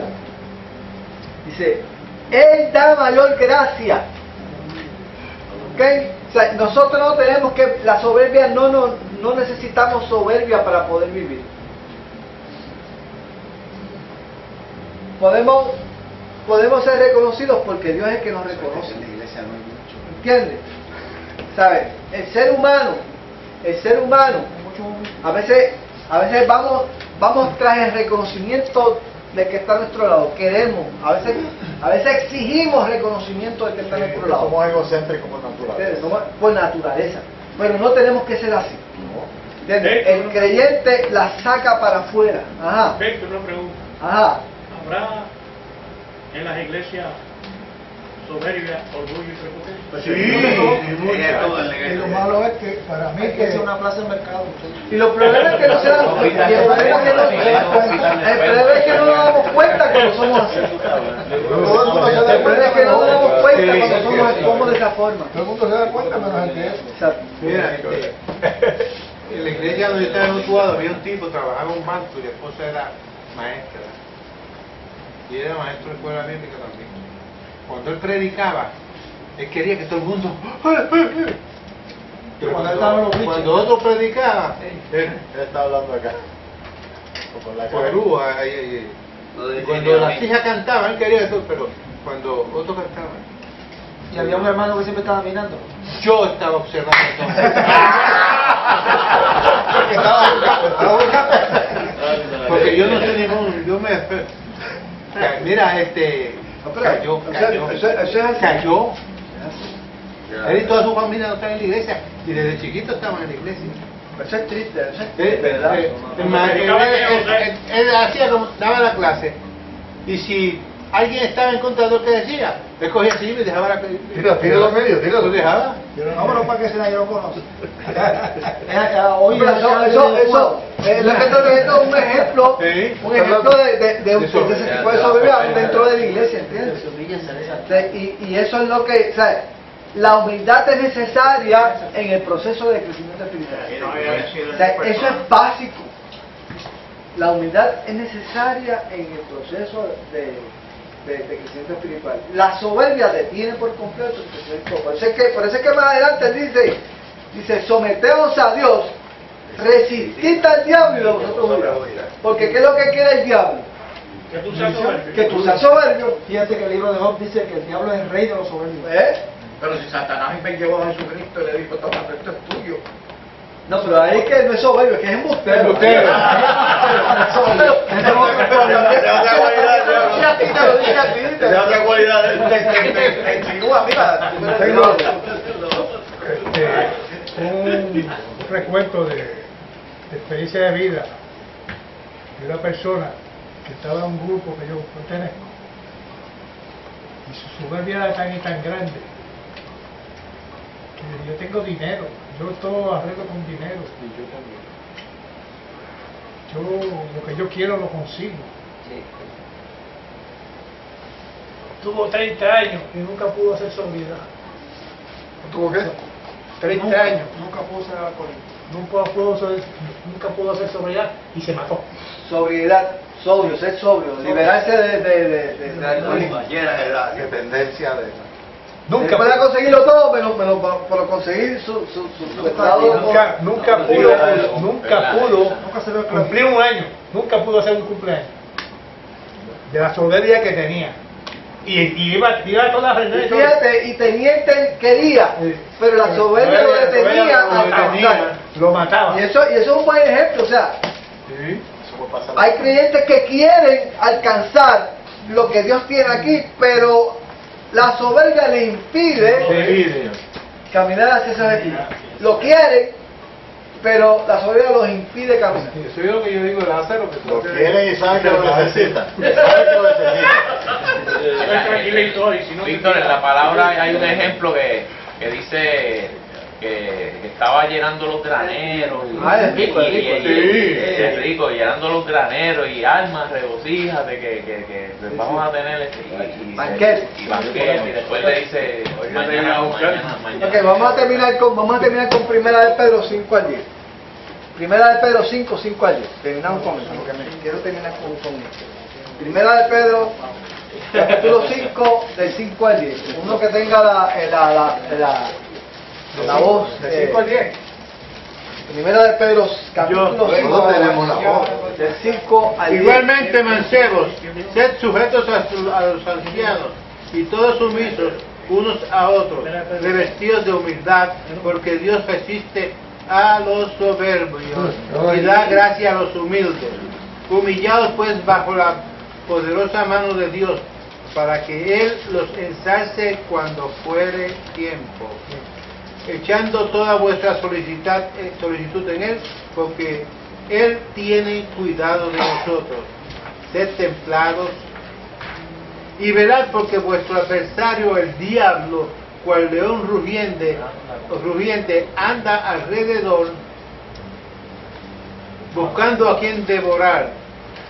Dice, Él da mayor gracia. ¿Okay? O sea, nosotros no tenemos que, la soberbia no necesitamos soberbia para poder vivir. Podemos ser reconocidos porque Dios es el que nos reconoce. ¿Entiendes? ¿Sabes? El ser humano, a veces vamos tras el reconocimiento de que está a nuestro lado. Queremos, a veces exigimos reconocimiento de que está a nuestro lado. Somos egocéntricos por naturaleza. Por naturaleza. Pero no tenemos que ser así. El creyente la saca para afuera. Ajá. Perfecto, una pregunta. Ajá. ¿Habrá en las iglesias soberbia, orgullo y prepotencia? Sí. Y lo malo es que para mí que es una plaza de mercado. Y los problemas es que no se dan cuenta. El problema es que no nos damos cuenta cuando somos así. El problema es que no nos damos cuenta cuando somos de esa forma. Todo el mundo se da cuenta menos el que es. Exacto. Mira, en la iglesia donde yo estaba situado había un tipo que trabajaba en un banco y la esposa era maestra. Y era maestro de escuela bíblica también. Cuando él predicaba, él quería que todo el mundo... Pero cuando otro predicaba, él está hablando acá. Con la cara. Y cuando las hijas cantaban, él quería que todo, pero cuando otro cantaba... Y había un hermano que siempre estaba mirando. Yo estaba observando todo. Porque yo no sé ningún... Yo me... Mira, cayó. Él y toda su familia no están en la iglesia y desde chiquito estaban en la iglesia. Eso es triste, ¿verdad? Él hacía como, daba la clase y si alguien estaba en contra de lo que decía, él cogía así y dejaba la clase. Tíralo a medio, tíralo. ¿Lo dejaba? Vámonos para que se nadie lo conoce. Lo que estoy viendo es un ejemplo, de ese tipo de soberbia dentro de la iglesia, ¿entiendes? Y eso es lo que, o sea, la humildad es necesaria en el proceso de crecimiento espiritual. O sea, eso es básico. La humildad es necesaria en el proceso de crecimiento espiritual. La soberbia detiene por completo el crecimiento. Por eso es que más adelante dice, someteos a Dios, resistid al diablo y de vosotros huirá. Porque ¿qué es lo que quiere el diablo? Que tú seas soberbio. Fíjate que el libro de Job dice que el diablo es el rey de los soberbios. Pero si Satanás llevó a Jesucristo y le dijo, toma, esto es tuyo. No, pero ahí es que no es soberbio, es que es embustero. otra cualidad. Un recuento de experiencia de vida de una persona que estaba en un grupo que yo pertenezco. Y su soberbia era tan y tan grande que yo tengo dinero, yo todo arreglo con dinero. Y yo también. Yo lo que yo quiero lo consigo. Tuvo 30 años y nunca pudo hacer sobriedad. ¿Tuvo qué? 30 años. Nunca pudo ser alcohólico. Nunca pudo hacer sobriedad y se mató. Sobriedad, sobrio, ser sobrio, liberarse de alcoholismo. Llena de la Dependencia de... Nunca puede conseguirlo todo, pero por conseguir su estado. Nunca pudo cumplir un año. Nunca pudo hacer un cumpleaños. De la soberbia que tenía. Y iba a todas las reuniones. Fíjate, y tenía el que quería, pero la soberbia lo detenía a alcanzar. Lo mataba. Y eso es un buen ejemplo, o sea, hay creyentes que quieren alcanzar lo que Dios tiene aquí, pero la soberbia le impide caminar hacia ese objetivo. Lo quieren, pero la soberbia los impide caminar. Eso es lo que yo digo de Lázaro, que lo quieren y saben que lo necesitan. Víctor, en la palabra hay un ejemplo que dice que estaba llenando los graneros. Es rico, llenando los graneros y almas regocíjate que vamos a tener banquete. Y después le dice mañana. Ok, vamos a terminar con 1 de Pedro 5 al 10. 1 de Pedro 5, 5 al 10. Terminamos con eso, porque quiero terminar con esto. 1 de Pedro, capítulo 5, del 5 al 10. Uno que tenga la voz de 5 al 10. 1 de Pedro, capítulo 5, del 5 al 10. Igualmente, mancebos, sed sujetos a los ancianos y todos sumisos unos a otros, revestidos de humildad, porque Dios resiste a los soberbios y da gracia a los humildes. Humillados pues bajo la poderosa mano de Dios, para que Él los ensalce cuando fuere tiempo, echando toda vuestra solicitud en Él, porque Él tiene cuidado de nosotros. Sed templados y velad, porque vuestro adversario, el diablo, cual león rugiente, anda alrededor, buscando a quien devorar,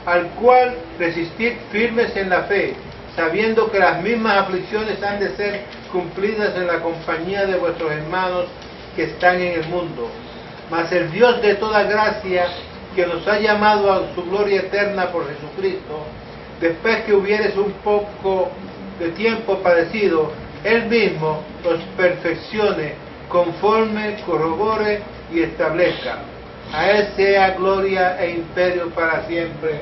al cual resistid firmes en la fe, sabiendo que las mismas aflicciones han de ser cumplidas en la compañía de vuestros hermanos que están en el mundo. Mas el Dios de toda gracia, que nos ha llamado a su gloria eterna por Jesucristo, después que hubieres un poco de tiempo padecido, Él mismo los perfeccione, conforme, corrobore y establezca. A Él sea gloria e imperio para siempre.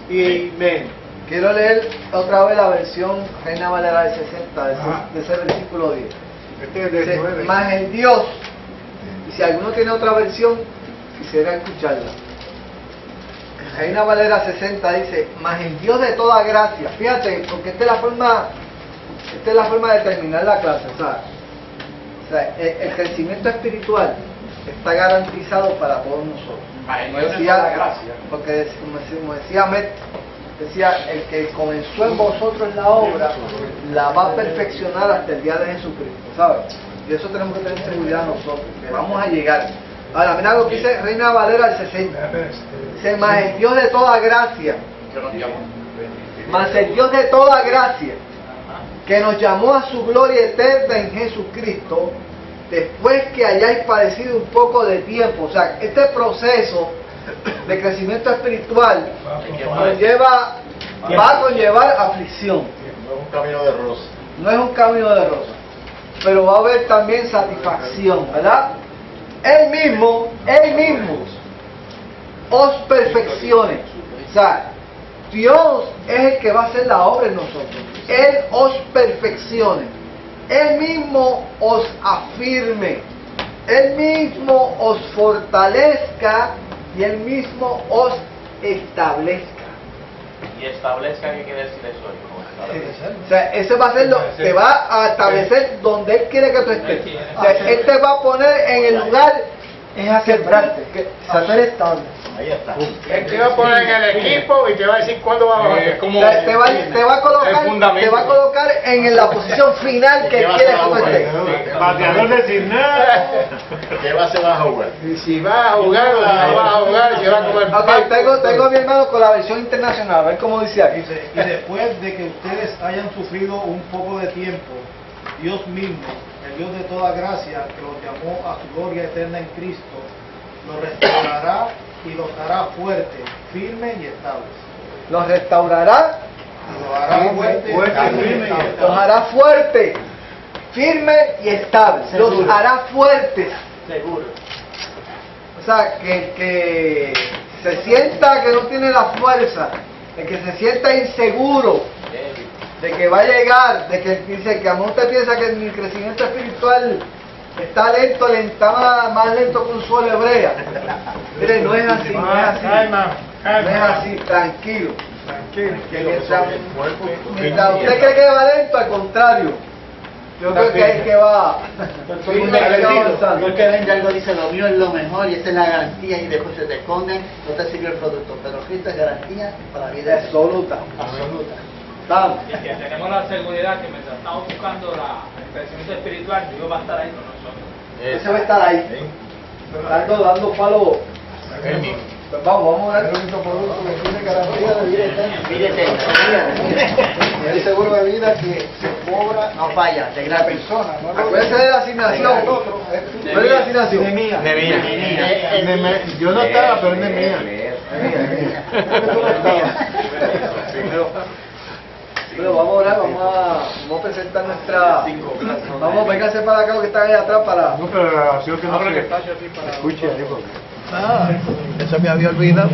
Amén. Quiero leer otra vez la versión Reina Valera del 60, de ese versículo 10. Dice, más el Dios, y si alguno tiene otra versión, quisiera escucharla. Reina Valera 60 dice, más el Dios de toda gracia. Fíjate, porque esta es la forma de terminar la clase. O sea, el crecimiento espiritual está garantizado para todos nosotros. Porque como decía Met, decía, el que comenzó en vosotros la obra, la va a perfeccionar hasta el día de Jesucristo, ¿sabes? Y eso tenemos que tener seguridad nosotros, que vamos a llegar. Ahora, mira lo que dice Reina Valera al 60. Dice, más el Dios de toda gracia, más el Dios de toda gracia, que nos llamó a su gloria eterna en Jesucristo, después que hayáis padecido un poco de tiempo. O sea, este proceso de crecimiento espiritual va a conllevar aflicción. No es un camino de rosa. No es un camino de rosa, pero va a haber también satisfacción, ¿verdad? Él mismo os perfeccione. O sea, Dios es el que va a hacer la obra en nosotros. Él os perfeccione. Él mismo os afirme. Él mismo os fortalezca y Él mismo os establezca. ¿Y establezca qué quiere decir eso? O sea, eso va a ser lo que va a establecer donde Él quiere que tú estés. O sea, Él te va a poner en el lugar es a sembrarte, que ser estable. Ahí está. Él te va a poner en el equipo y te va a decir cuándo va a bajar. Te va a colocar en la posición final que quiere que tú estés. Bateador designado. ¿Qué base vas a jugar? Y si vas a jugar o si no vas a jugar, si vas a comer Ok, tengo a mi hermano con la versión internacional, a ver cómo dice aquí. Y después de que ustedes hayan sufrido un poco de tiempo, Dios mismo, el Dios de toda gracia, que los llamó a su gloria eterna en Cristo, los restaurará y los hará fuertes, firmes y estables. Los restaurará, Los hará fuertes, firmes y los estables. hará fuertes, firmes y estables. Los hará fuertes. Seguro. O sea, que se sienta que no tiene la fuerza, de que se sienta inseguro, de que va a llegar, de que dice que a mí usted piensa que mi crecimiento espiritual está lento, más lento que un suelo hebrea. Mire, no es así, no es así. No es así, tranquilo. Que mientras usted cree que va lento, al contrario. Yo creo que es que va. Porque vende algo dice lo mío es lo mejor y esa es la garantía y después se te esconden, no te sirve el producto. Pero Cristo es garantía para la vida absoluta. Absoluta. Vamos. Y que tenemos la seguridad que mientras estamos buscando el crecimiento espiritual, Dios va a estar ahí con nosotros. Ese va a estar ahí. Dando palo. Pues vamos a ver el único producto que tiene garantía de vida eterna. Vida eterna. El seguro de vida que se cobra no falla, de la persona. Acuérdense de la asignación. ¿Cuál es la asignación? Yo no estaba, pero es de mía. Pero vamos a orar, vamos a presentar nuestra. Vamos, vénganse para acá, que están ahí atrás para. No, pero la oración que no se escuche ahí, porque. Eso me había olvidado.